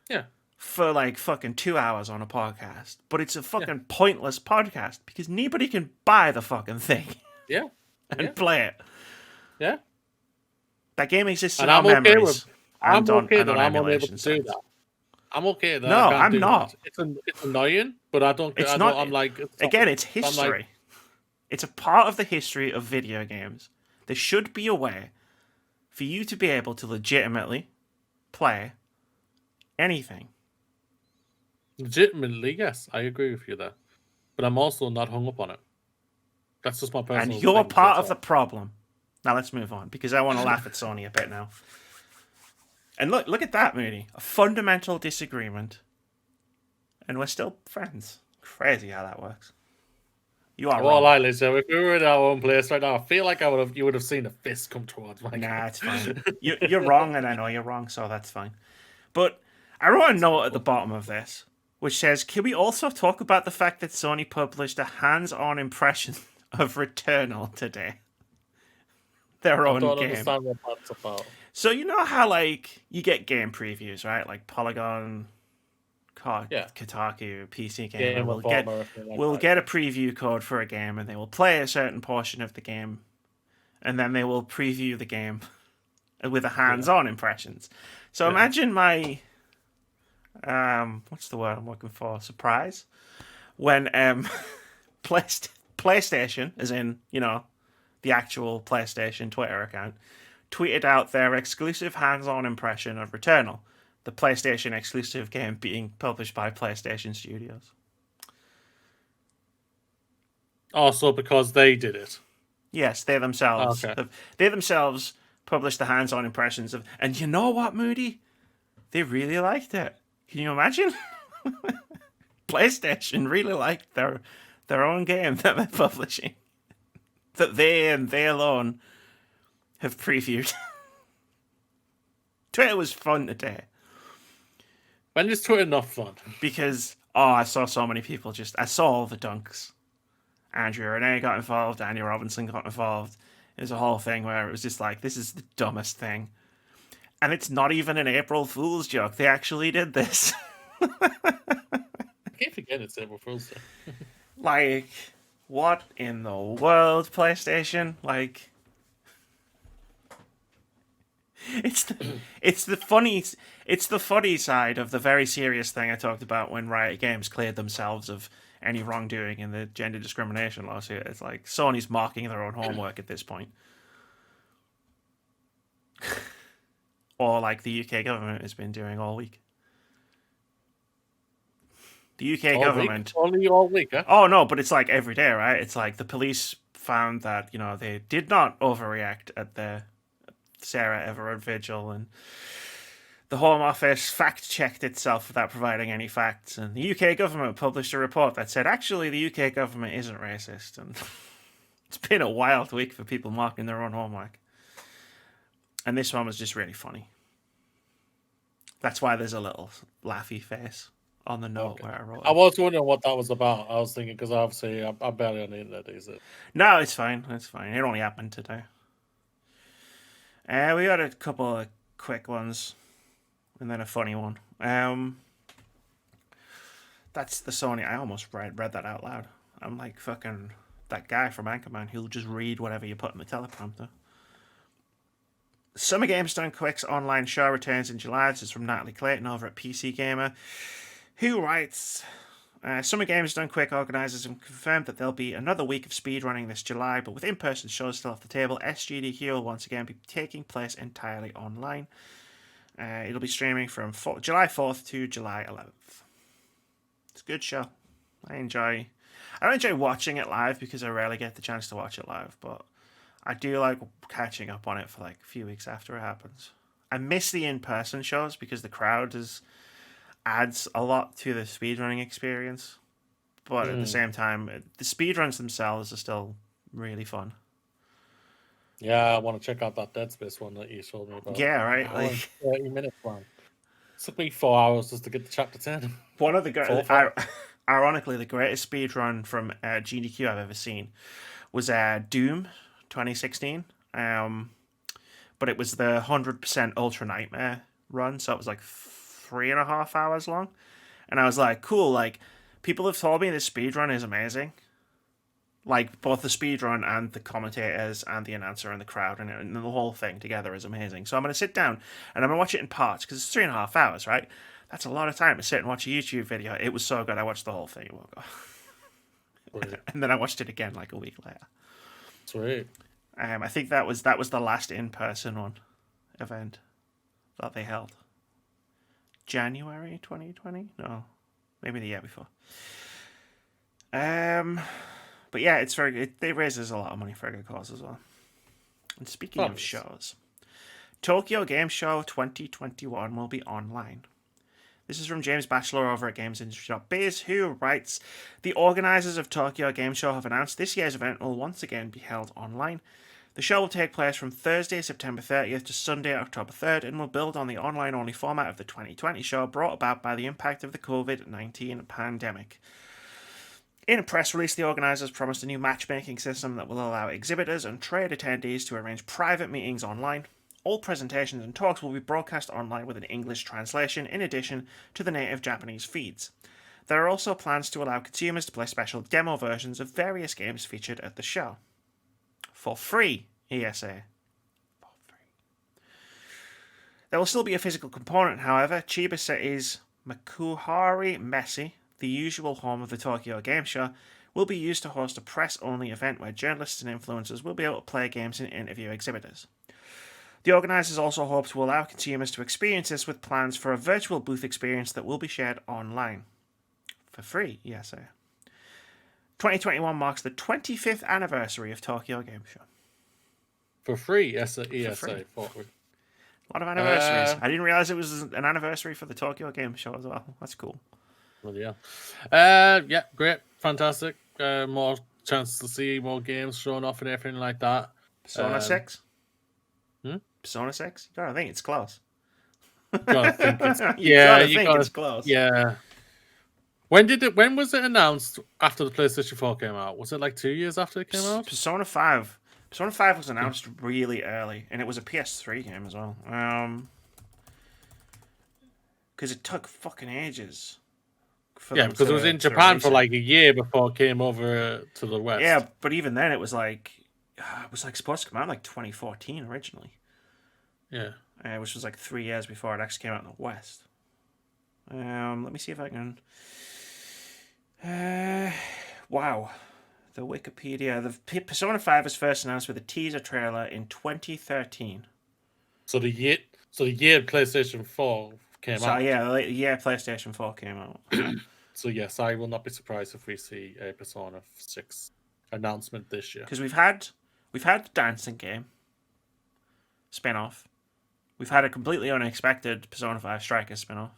Yeah. For like fucking 2 hours on a podcast, but it's a fucking pointless podcast because nobody can buy the fucking thing. Yeah. And play it. Yeah. That game exists in our memories. I'm okay that I'm unable to do that. I'm okay that no, I can't I'm do not. That. It's annoying, but I don't. It's I not. Don't, I'm like again, it's history. It's a part of the history of video games. There should be a way for you to be able to legitimately play anything. Legitimately, yes, I agree with you there. But I'm also not hung up on it. That's just my personal. And you're part of the problem. Now let's move on because I want to laugh at Sony a bit now. And look at that, Moody. A fundamental disagreement, and we're still friends. Crazy how that works. You are wrong. Well, so if we were in our own place right now, I feel like you would have seen a fist come towards my. Nah, it's fine. You're wrong, and I know you're wrong, so that's fine. But I wrote a note at the bottom of this, which says, can we also talk about the fact that Sony published a hands-on impression of Returnal today? Their own game. I don't understand what that's about. So you know how, like, you get game previews, right? Like Polygon, Kotaku, PC Gamer will get a preview code for a game, and they will play a certain portion of the game, and then they will preview the game with a hands-on impressions. So imagine my... what's the word I'm looking for? Surprise. When PlayStation, as in, the actual PlayStation Twitter account, tweeted out their exclusive hands-on impression of Returnal, the PlayStation exclusive game being published by PlayStation Studios. Also because they did it. Yes, they themselves. Okay. They themselves published the hands-on impressions of, and you know what, Moody? They really liked it. Can you imagine? PlayStation really liked their own game that they're publishing. That they and they alone have previewed. Twitter was fun today. When is Twitter not fun? Because, I saw so many people I saw all the dunks. Andrew Renee got involved, Andy Robinson got involved. It was a whole thing where it was just like, this is the dumbest thing. And it's not even an April Fool's joke. They actually did this. I can't forget it's April Fool's Day. Like, what in the world, PlayStation? Like, it's the funny side of the very serious thing I talked about when Riot Games cleared themselves of any wrongdoing in the gender discrimination lawsuit. It's like Sony's mocking their own homework at this point. Or like the UK government has been doing all week. The UK government... Only all week, huh? Oh, no, but it's like every day, right? It's like the police found that, they did not overreact at the Sarah Everard vigil, and the Home Office fact-checked itself without providing any facts, and the UK government published a report that said, actually, the UK government isn't racist, and it's been a wild week for people marking their own homework. And this one was just really funny. That's why there's a little laughy face on the note where I wrote it. I was wondering what that was about. I was thinking, because obviously I'm barely on the internet, is it? No, it's fine. It's fine. It only happened today. We got a couple of quick ones, and then a funny one. That's the Sony. I almost read that out loud. I'm like fucking that guy from Anchorman who'll just read whatever you put in the teleprompter. Summer Games Done Quick's online show returns in July. This is from Natalie Clayton over at PC Gamer, who writes, Summer Games Done Quick organisers have confirmed that there'll be another week of speedrunning this July, but with in-person shows still off the table, SGDQ will once again be taking place entirely online. It'll be streaming from July 4th to July 11th. It's a good show. I don't enjoy watching it live because I rarely get the chance to watch it live, but I do like catching up on it for like a few weeks after it happens. I miss the in-person shows because the crowd adds a lot to the speedrunning experience. But at the same time, the speedruns themselves are still really fun. Yeah, I want to check out that Dead Space one that you told me about. Yeah, right. Like 30 minutes one. It took me 4 hours just to get to chapter 10. One of ironically, the greatest speedrun from GDQ I've ever seen was Doom 2016. But it was the 100% Ultra Nightmare run, so it was like 3.5 hours long. And I was like, cool, like, people have told me this speedrun is amazing. Like, both the speedrun and the commentators and the announcer and the crowd and the whole thing together is amazing. So I'm going to sit down and I'm going to watch it in parts, because it's 3.5 hours, right? That's a lot of time to sit and watch a YouTube video. It was so good. I watched the whole thing. And then I watched it again like a week later. Sweet. I think that was the last in-person event that they held. January 2020? No, maybe the year before. But yeah, it's very good. It raises a lot of money for a good cause as well. And speaking of shows, Tokyo Game Show 2021 will be online. This is from James Batchelor over at GamesIndustry.biz, who writes, the organisers of Tokyo Game Show have announced this year's event will once again be held online. The show will take place from Thursday, September 30th to Sunday, October 3rd, and will build on the online-only format of the 2020 show brought about by the impact of the COVID-19 pandemic. In a press release, the organisers promised a new matchmaking system that will allow exhibitors and trade attendees to arrange private meetings online. All presentations and talks will be broadcast online with an English translation in addition to the native Japanese feeds. There are also plans to allow consumers to play special demo versions of various games featured at the show. For free, ESA. For free. There will still be a physical component, however. Chiba City's Makuhari Messe, the usual home of the Tokyo Game Show, will be used to host a press-only event where journalists and influencers will be able to play games and interview exhibitors. The organisers also hope to allow consumers to experience this with plans for a virtual booth experience that will be shared online. For free, ESA. 2021 marks the 25th anniversary of Tokyo Game Show. For free, ESA. For free. A lot of anniversaries. I didn't realise it was an anniversary for the Tokyo Game Show as well. That's cool. Well, yeah. Yeah, great. Fantastic. More chances to see more games shown off and everything like that. Persona 6? Persona 6? You gotta think it's close. You gotta think it's... it's close. Yeah. When was it announced after the PlayStation 4 came out? Was it like 2 years after it came out? Persona 5. Persona 5 was announced really early, and it was a PS3 game as well. Because it took fucking ages. Because it was in Japan for like a year before it came over to the West. Yeah, but even then it was like supposed to come out in like 2014 originally. Yeah. which was like 3 years before it actually came out in the West. Let me see if I can. Wow. The Wikipedia. The Persona 5 was first announced with a teaser trailer in 2013. So the year PlayStation 4 came So out. yeah, PlayStation 4 came out. So yes, I will not be surprised if we see a Persona 6 announcement this year. Because we've had the dancing game spin-off. We've had a completely unexpected Persona 5 Strikers spin-off.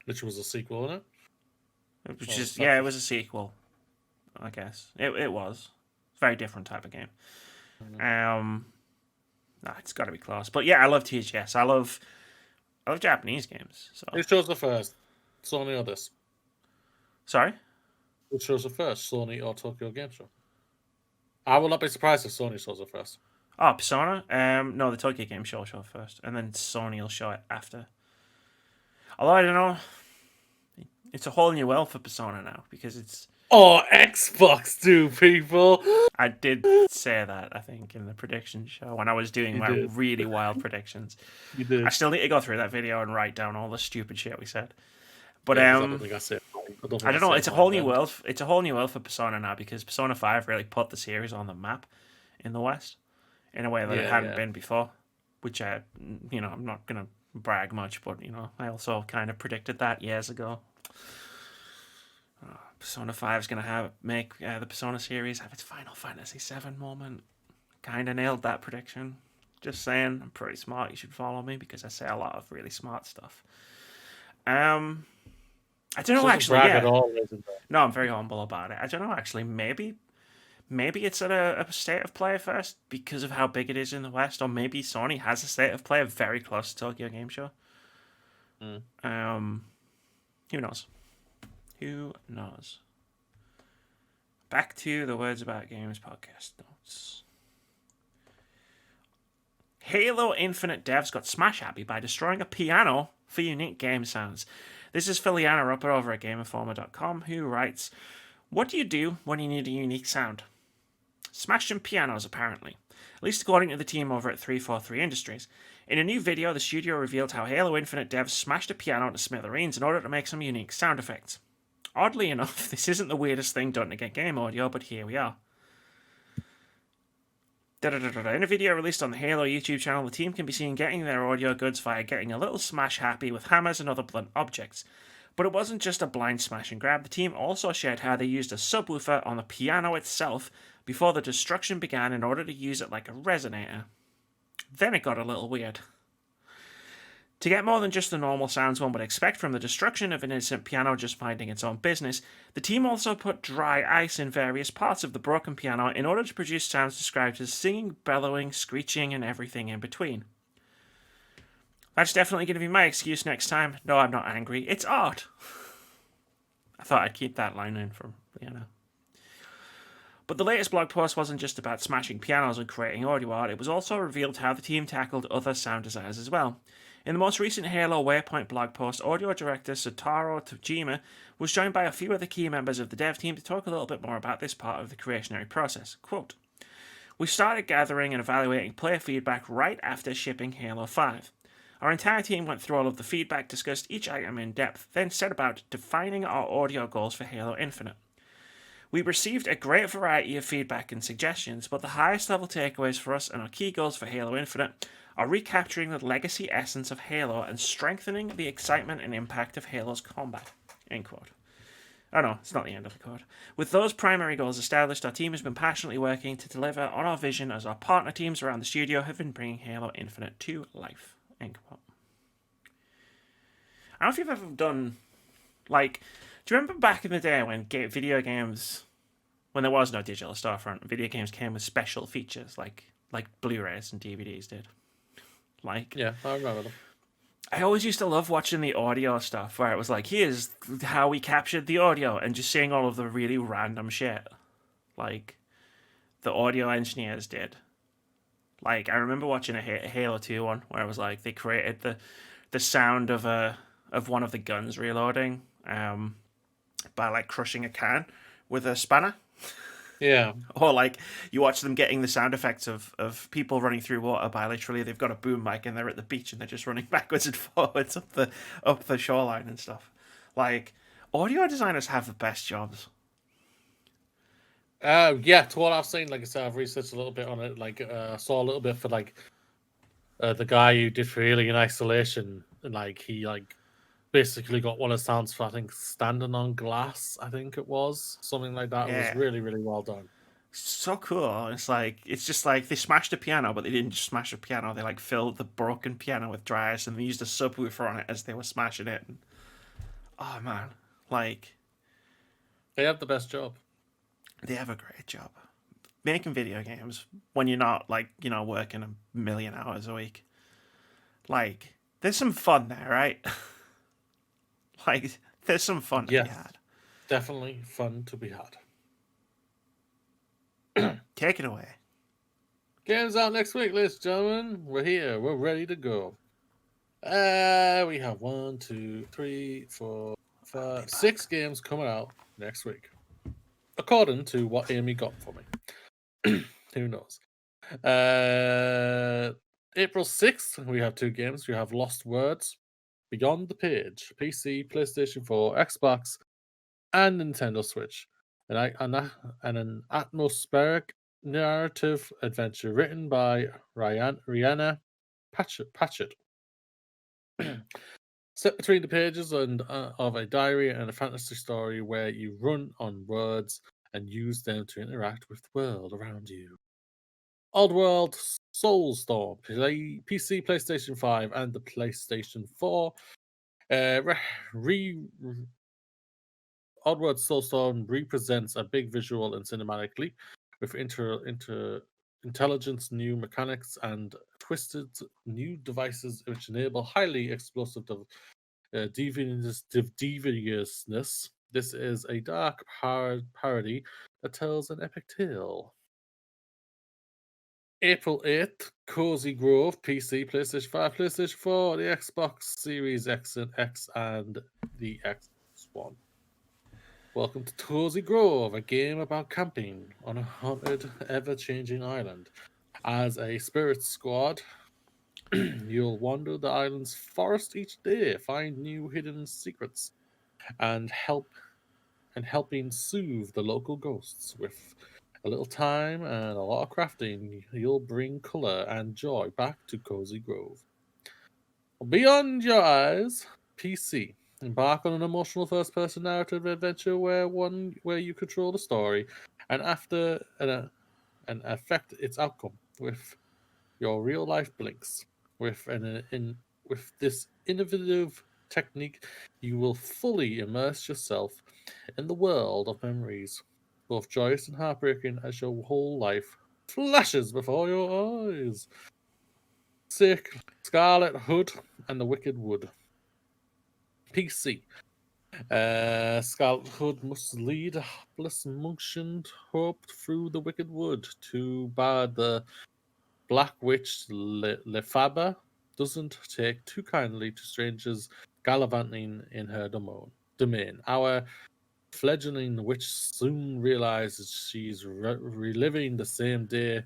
Which was a sequel, wasn't it? Which is it was a sequel, I guess. It was. Very different type of game. It's got to be close. But yeah, I love TGS. I love Japanese games. So. Who chose the first? Sony or this? Sorry? Who chose the first? Sony or Tokyo Game Show? I will not be surprised if Sony shows it first. Oh, Persona? No, the Tokyo Game Show will show it first, and then Sony will show it after. Although I don't know, it's a whole new world for Persona now because it's. Oh, Xbox, do people? I did say that, I think, in the prediction show when I was doing really wild predictions. You did. I still need to go through that video and write down all the stupid shit we said. But I don't think I said. I don't know. It's a whole new world. It's a whole new world for Persona now because Persona 5 really put the series on the map in the West in a way that it hadn't been before. Which I'm not gonna brag much, but I also kind of predicted that years ago. Persona 5 is gonna make the Persona series have its Final Fantasy VII moment. Kind of nailed that prediction. Just saying, I'm pretty smart. You should follow me because I say a lot of really smart stuff. I don't know actually. Yeah. No, I'm very humble about it. I don't know actually. Maybe it's at a state of play first because of how big it is in the West, or maybe Sony has a state of play very close to Tokyo Game Show. Who knows? Who knows? Back to the Words About Games podcast notes. Halo Infinite devs got smash happy by destroying a piano for unique game sounds. This is Philiana Rupert over at GameInformer.com who writes, "What do you do when you need a unique sound? Smash some pianos, apparently. At least according to the team over at 343 Industries. In a new video, the studio revealed how Halo Infinite devs smashed a piano to smithereens in order to make some unique sound effects. Oddly enough, this isn't the weirdest thing done to get game audio, but here we are. In a video released on the Halo YouTube channel, the team can be seen getting their audio goods via getting a little smash happy with hammers and other blunt objects. But it wasn't just a blind smash and grab. The team also shared how they used a subwoofer on the piano itself before the destruction began in order to use it like a resonator. Then it got a little weird. To get more than just the normal sounds one would expect from the destruction of an innocent piano just minding its own business, the team also put dry ice in various parts of the broken piano in order to produce sounds described as singing, bellowing, screeching, and everything in between. That's definitely going to be my excuse next time. No, I'm not angry. It's art." I thought I'd keep that line in from Liana. But the latest blog post wasn't just about smashing pianos and creating audio art, it was also revealed how the team tackled other sound designs as well. In the most recent Halo Waypoint blog post, audio director Satoru Tajima was joined by a few other key members of the dev team to talk a little bit more about this part of the creationary process. Quote, "We started gathering and evaluating player feedback right after shipping Halo 5. Our entire team went through all of the feedback, discussed each item in depth, then set about defining our audio goals for Halo Infinite. We received a great variety of feedback and suggestions, but the highest level takeaways for us and our key goals for Halo Infinite are recapturing the legacy essence of Halo and strengthening the excitement and impact of Halo's combat." End quote. Oh no, it's not the end of the quote. "With those primary goals established, our team has been passionately working to deliver on our vision as our partner teams around the studio have been bringing Halo Infinite to life." End quote. I don't know if you've ever done, do you remember back in the day when video games, when there was no digital storefront, video games came with special features like Blu-rays and DVDs did? Yeah, I remember them. I always used to love watching the audio stuff where it was like, here's how we captured the audio, and just seeing all of the really random shit like the audio engineers did. I remember watching a Halo 2 one where it was like they created the sound of one of the guns reloading by crushing a can with a spanner. Yeah. Or like you watch them getting the sound effects of people running through water by literally they've got a boom mic and they're at the beach and they're just running backwards and forwards up the shoreline and stuff. Like audio designers have the best jobs. Yeah, to what I've seen, like I said, I've researched a little bit on it. Like, I saw a little bit for like the guy who did for Alien Isolation, and like he like basically got one of the sounds for I think Standing on Glass, I think it was something like that. It was Yeah. really really well done. So cool. It's just like they smashed a piano, but they didn't just smash a piano. They like filled the broken piano with dry ice and they used a subwoofer on it as they were smashing it. And, oh man, like They have the best job. they have a great job making video games when you're not like working a million hours a week. Like there's some fun there, right? Like there's some fun to be Yes, had. definitely fun to be had. Take it away. Games out next week, ladies and gentlemen. We're here. We're ready to go. We have 1, 2, 3, 4, 5, 6 games coming out next week, according to what Amy got for me. Who knows? April 6th, we have 2 games. We have Lost Words, Beyond the Page, PC, PlayStation 4, Xbox, and Nintendo Switch. An atmospheric narrative adventure written by Rihanna Patchett. Set between the pages of a diary and a fantasy story where you run on words and use them to interact with the world around you. Oddworld, Soulstorm, PC, PlayStation 5, and the PlayStation 4. Oddworld Soulstorm represents a big visual and cinematic leap with intelligence, new mechanics, and twisted new devices which enable highly explosive deviousness. This is a dark parody that tells an epic tale. April 8th, Cozy Grove, PC, PlayStation 5, PlayStation 4, the Xbox Series X and the X1. Welcome to Cozy Grove, a game about camping on a haunted, ever-changing island. As a spirit squad, you'll wander the island's forest each day, find new hidden secrets, and helping soothe the local ghosts. With a little time and a lot of crafting, you'll bring color and joy back to Cozy Grove. Beyond Your Eyes, PC. Embark on an emotional first-person narrative adventure where you control the story and affect its outcome with your real-life blinks. With this innovative technique, you will fully immerse yourself in the world of memories, both joyous and heartbreaking, as your whole life flashes before your eyes. Scarlet Hood and the Wicked Wood. PC. Scarlet Hood must lead a hapless motioned hope through the Wicked Wood to bar the Black Witch Lefaba doesn't take too kindly to strangers gallivanting in her domain. Our fledgling witch soon realizes she's reliving the same day.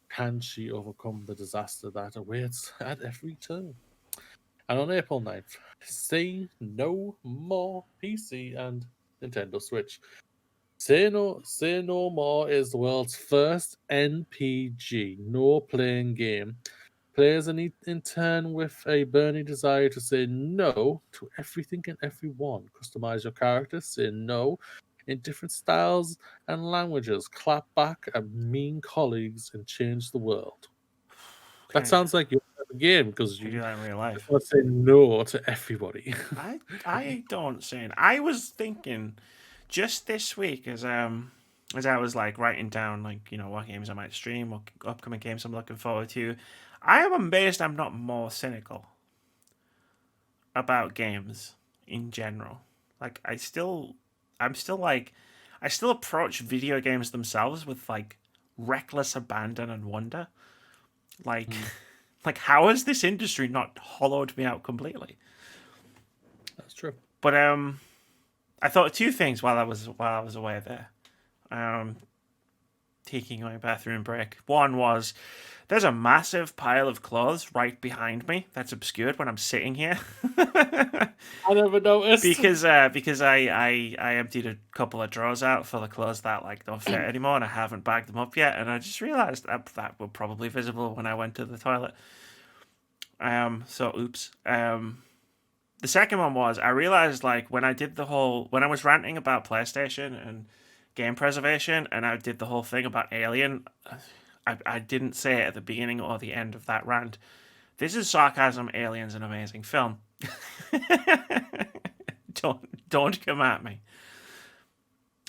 Can she overcome the disaster that awaits at every turn? And on April 9th, Say No More PC and Nintendo Switch. Say No More is the world's first NPG, no playing game. Players are in turn with a burning desire to say no to everything and everyone. Customize your character, say no in different styles and languages. Clap back at mean colleagues and change the world. That Can sounds like your type of game because you do you that in real life? just want to say no to everybody. I don't say it. I was thinking just this week as I was like writing down like what games I might stream, what upcoming games I'm looking forward to. I am amazed I'm not more cynical about games in general. Like I'm still like I still approach video games themselves with like reckless abandon and wonder. Like like how has this industry not hollowed me out completely? That's true. But I thought two things while I was away there. taking my bathroom break. One was, there's a massive pile of clothes right behind me that's obscured when I'm sitting here. I never noticed. because I emptied a couple of drawers out for the clothes that like don't fit anymore, and I haven't bagged them up yet, and I just realized that were probably visible when I went to the toilet. So oops. The second one was, I realized like when I was ranting about PlayStation and game preservation, and I did the whole thing about Alien, I didn't say it at the beginning or the end of that rant. This is sarcasm. Alien's an amazing film. Don't come at me.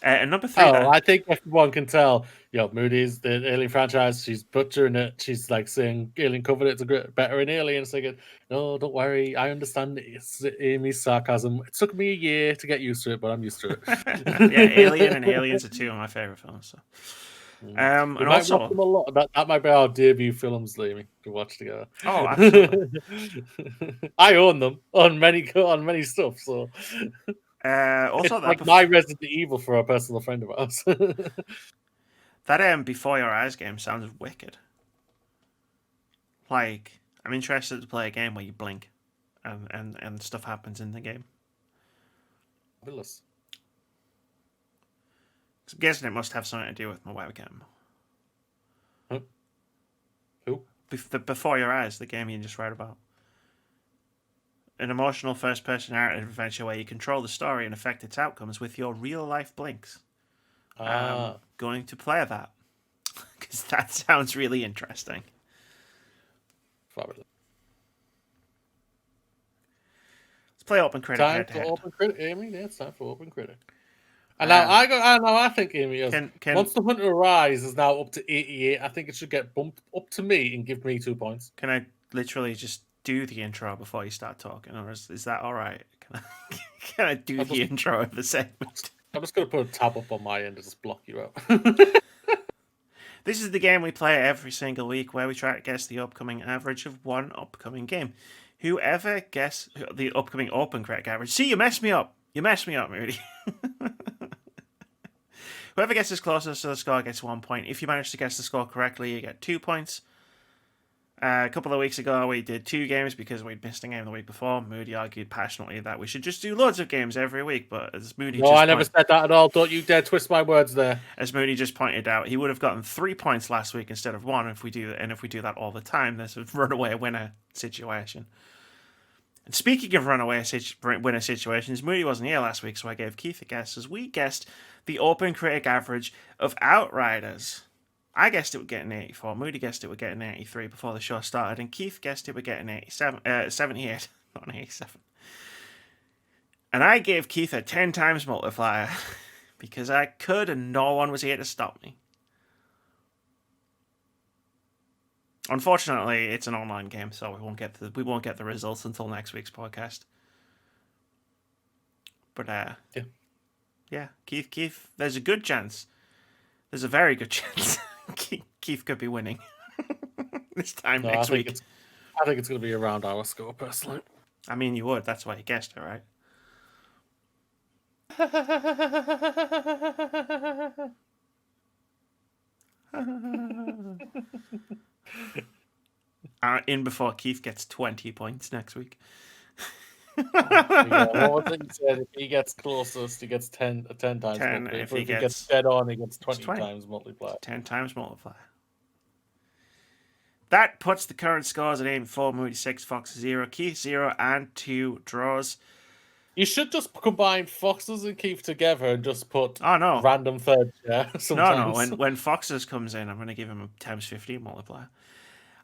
And number 3. I think everyone can tell. Moody's the Alien franchise. She's butchering it. She's like saying Alien Covenant's better in Alien. Thinking, no, don't worry. I understand it's Amy's sarcasm. It took me a year to get used to it, but I'm used to it. Yeah, Alien and Aliens are two of my favorite films. So. And might also, watch them a lot. That might be our debut films, Amy, to watch together. Oh, absolutely. I own them on many stuff. So also, it's like my Resident Evil for a personal friend of ours. That Before Your Eyes game sounds wicked. Like, I'm interested to play a game where you blink, and stuff happens in the game. Fabulous. I'm guessing it must have something to do with my webcam. Who? Before Your Eyes, the game you just read about. An emotional first-person narrative adventure where you control the story and affect its outcomes with your real-life blinks. I'm going to play that, because that sounds really interesting. Fabulous. Let's play OpenCritic. Time for OpenCritic, Amy. Yeah, it's time for OpenCritic. And now I think, Amy, Monster Hunter Rise is now up to 88. I think it should get bumped up to me and give me 2 points. Can I literally just do the intro before you start talking, or is that all right? Can I do the intro of the segment? I'm just going to put a tab up on my end and just block you out. This is the game we play every single week, where we try to guess the upcoming average of one upcoming game. Whoever guess the upcoming OpenCritic average... See, you messed me up. You messed me up, Moody. Whoever guesses closest to the score gets 1 point. If you manage to guess the score correctly, you get 2 points. A couple of weeks ago, we did 2 games because we'd missed a game the week before. Moody argued passionately that we should just do loads of games every week, but as Moody I never said that at all. Don't you dare twist my words there. As Moody just pointed out, he would have gotten 3 points last week instead of 1 if we do that. And if we do that all the time, there's a runaway winner situation. And speaking of runaway winner situations, Moody wasn't here last week, so I gave Keith a guess as we guessed the OpenCritic average of Outriders. I guessed it would get an 84. Moody guessed it would get an 83 before the show started, and Keith guessed it would get an 78, not an 87. And I gave Keith a 10 times multiplier because I could, and no one was here to stop me. Unfortunately, it's an online game, so we won't get the results until next week's podcast. But yeah, Keith, there's a good chance. There's a very good chance Keith could be winning this time next week. I think it's going to be around our score, personally. I mean, you would. That's why you guessed it, right? In before Keith gets 20 points next week. What thing said, if he gets closest, he gets 10 times 10, multiplier. if he gets dead on, he gets 20 20 times multiplier. 10 times multiplier. That puts the current scores at 8-4, Moody 6, Fox 0, Keith 0, and 2 draws. You should just combine Foxes and Keith together and just put no random third. Yeah, sometimes. No. When Foxes comes in, I'm going to give him a times 15 multiplier.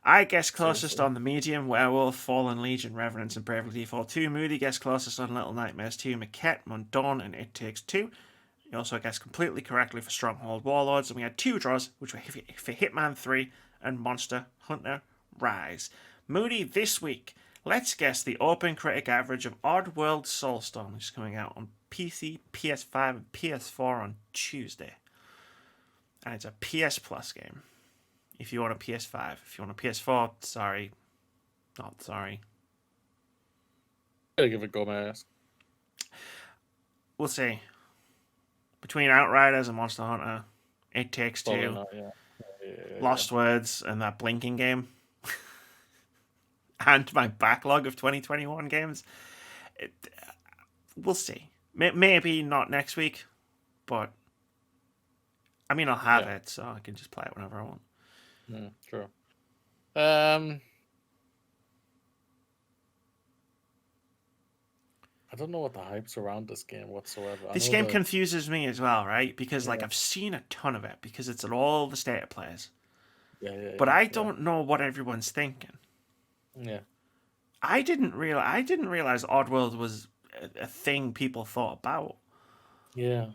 I guess closest on the medium, Werewolf, Fallen Legion, Revenants, and Bravely Default 2. Moody guessed closest on Little Nightmares 2, Maquette, Mundawn, and It Takes Two. He also guessed completely correctly for Stronghold Warlords, and we had 2 draws, which were for Hitman 3 and Monster Hunter Rise. Moody, this week, let's guess the OpenCritic average of Oddworld Soulstorm, which is coming out on PC, PS5, and PS4 on Tuesday. And it's a PS Plus game. If you want a PS5. If you want a PS4, sorry. Not sorry. Gotta give it a go, my ass. We'll see. Between Outriders and Monster Hunter, It Takes Probably Two, not, yeah. Lost Words, and that blinking game, and my backlog of 2021 games. It, we'll see. Maybe not next week, but I mean, I'll have it, so I can just play it whenever I want. True. I don't know what the hype's around this game whatsoever. This game confuses me as well, right? Because like I've seen a ton of it because it's at all the state of plays. But I don't know what everyone's thinking. Yeah. I didn't realize Oddworld was a thing people thought about. Yeah.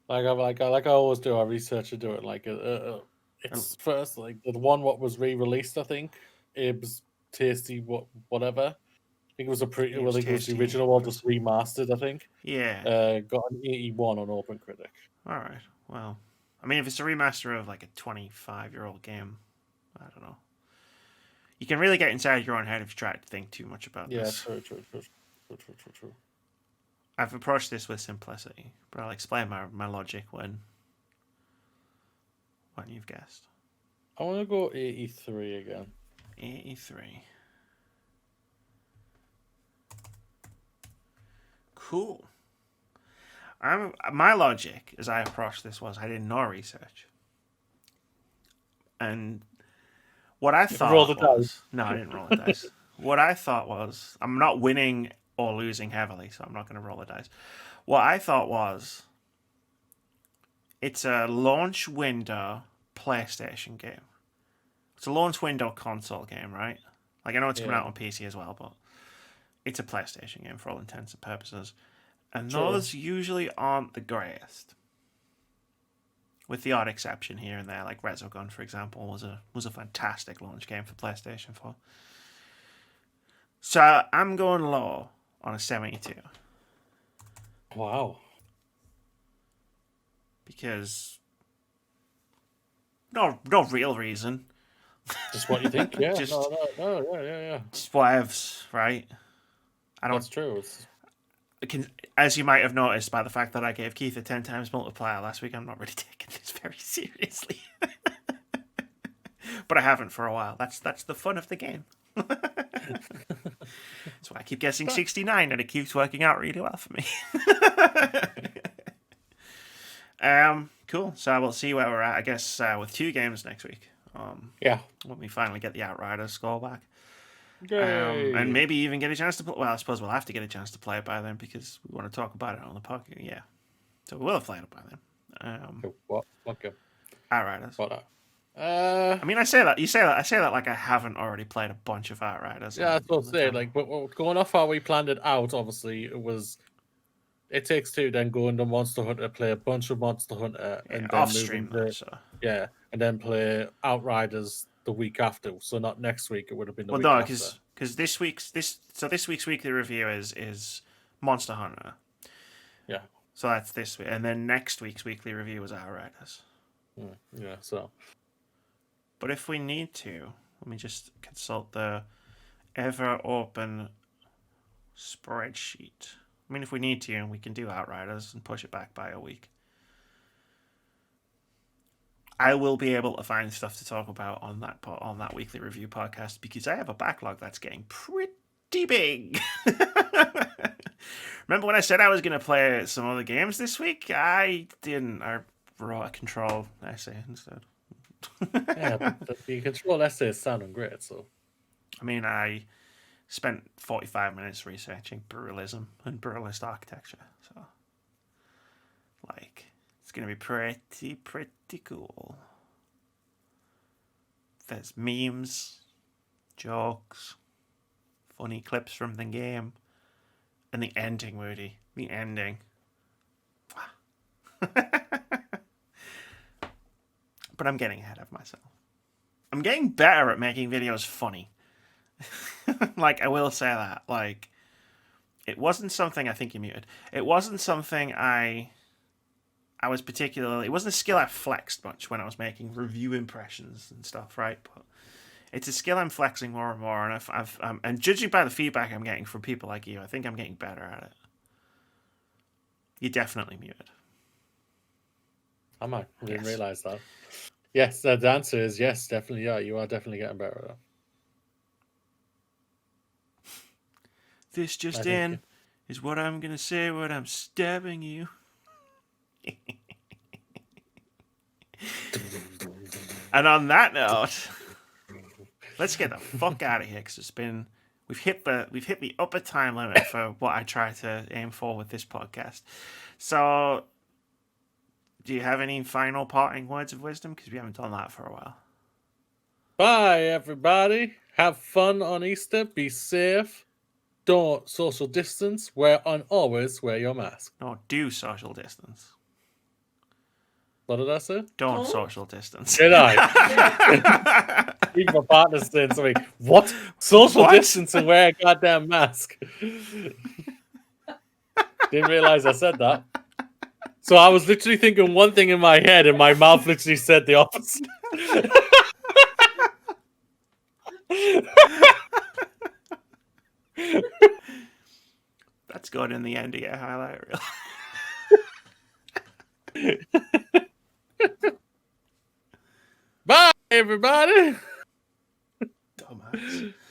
Like I always do, I research and do it. Like it's first like the one what was re-released. I think Abe's Tasty whatever. I think it was it was the original one, just remastered. I think. Yeah. Got an 81 on OpenCritic. All right. Well, I mean, if it's a remaster of like a 25-year-old game, I don't know. You can really get inside your own head if you try to think too much about this. Yeah, true. I've approached this with simplicity, but I'll explain my logic when you've guessed. I want to go 83 again. 83. Cool. My logic as I approached this was I did no research. And what I thought was... No, I didn't roll the dice. What I thought was... I'm not winning or losing heavily, so I'm not going to roll the dice. What I thought was... It's a launch window PlayStation game. It's a launch window console game, right? Like, I know it's coming out on PC as well, but... It's a PlayStation game for all intents and purposes. And those usually aren't the greatest. With the odd exception here and there, like Resogun, for example, was a fantastic launch game for PlayStation 4. So I'm going low on a 72. Wow. Because no real reason. Just what you think, yeah. Just whatevs, right? That's true. As you might have noticed by the fact that I gave Keith a 10 times multiplier last week, I'm not really taking this very seriously. But I haven't for a while. That's the fun of the game. That's why I keep guessing 69 and it keeps working out really well for me. Cool. So we'll see where we're at, I guess, with 2 games next week. When we finally get the Outriders score back. And maybe even get a chance to play. Well, I suppose we'll have to get a chance to play it by then because we want to talk about it on the podcast. Yeah, so we will have played it by then. What? Okay. Outriders. What? I mean, I say that like I haven't already played a bunch of Outriders. Yeah, that's what I'm saying. Like, but going off how we planned it out, obviously it was. It Takes Two, then go into Monster Hunter, play a bunch of Monster Hunter, and then off stream. And then play Outriders the week after. So not next week. It would have been the week after. Because this week's weekly review is Monster Hunter. Yeah. So that's this week, and then next week's weekly review is Outriders. Yeah. So. But if we need to, let me just consult the ever open spreadsheet. I mean, if we need to, we can do Outriders and push it back by a week. I will be able to find stuff to talk about on that weekly review podcast because I have a backlog that's getting pretty big. Remember when I said I was going to play some other games this week? I didn't. I wrote a Control essay instead. Yeah, the Control essay is sounding great. So, I mean, I spent 45 minutes researching Brutalism and Brutalist architecture. So, like, it's going to be pretty cool. There's memes, jokes, funny clips from the game, and the ending, Woody. The ending. But I'm getting ahead of myself. I'm getting better at making videos funny. Like, I will say that. Like, it wasn't something... I think you muted. It wasn't something I was particularly... It wasn't a skill I flexed much when I was making review impressions and stuff, right? But it's a skill I'm flexing more and more, and and judging by the feedback I'm getting from people like you, I think I'm getting better at it. You're definitely muted. Am I? I didn't Yes. realize that. Yes, the answer is yes, definitely. Yeah, you are definitely getting better at that. This just in is what I'm gonna say when I'm stabbing you. And on that note, let's get the fuck out of here because we've hit the upper time limit for what I try to aim for with this podcast. So, do you have any final parting words of wisdom? Because we haven't done that for a while. Bye, everybody. Have fun on Easter. Be safe. Don't social distance. Always wear your mask. No, do social distance. What did I say? Don't social distance. Did I? Even my partner's saying something. What? Social distance and wear a goddamn mask. Didn't realize I said that. So I was literally thinking one thing in my head, and my mouth literally said the opposite. That's good in the end of your highlight reel. Bye, everybody. Dumbass.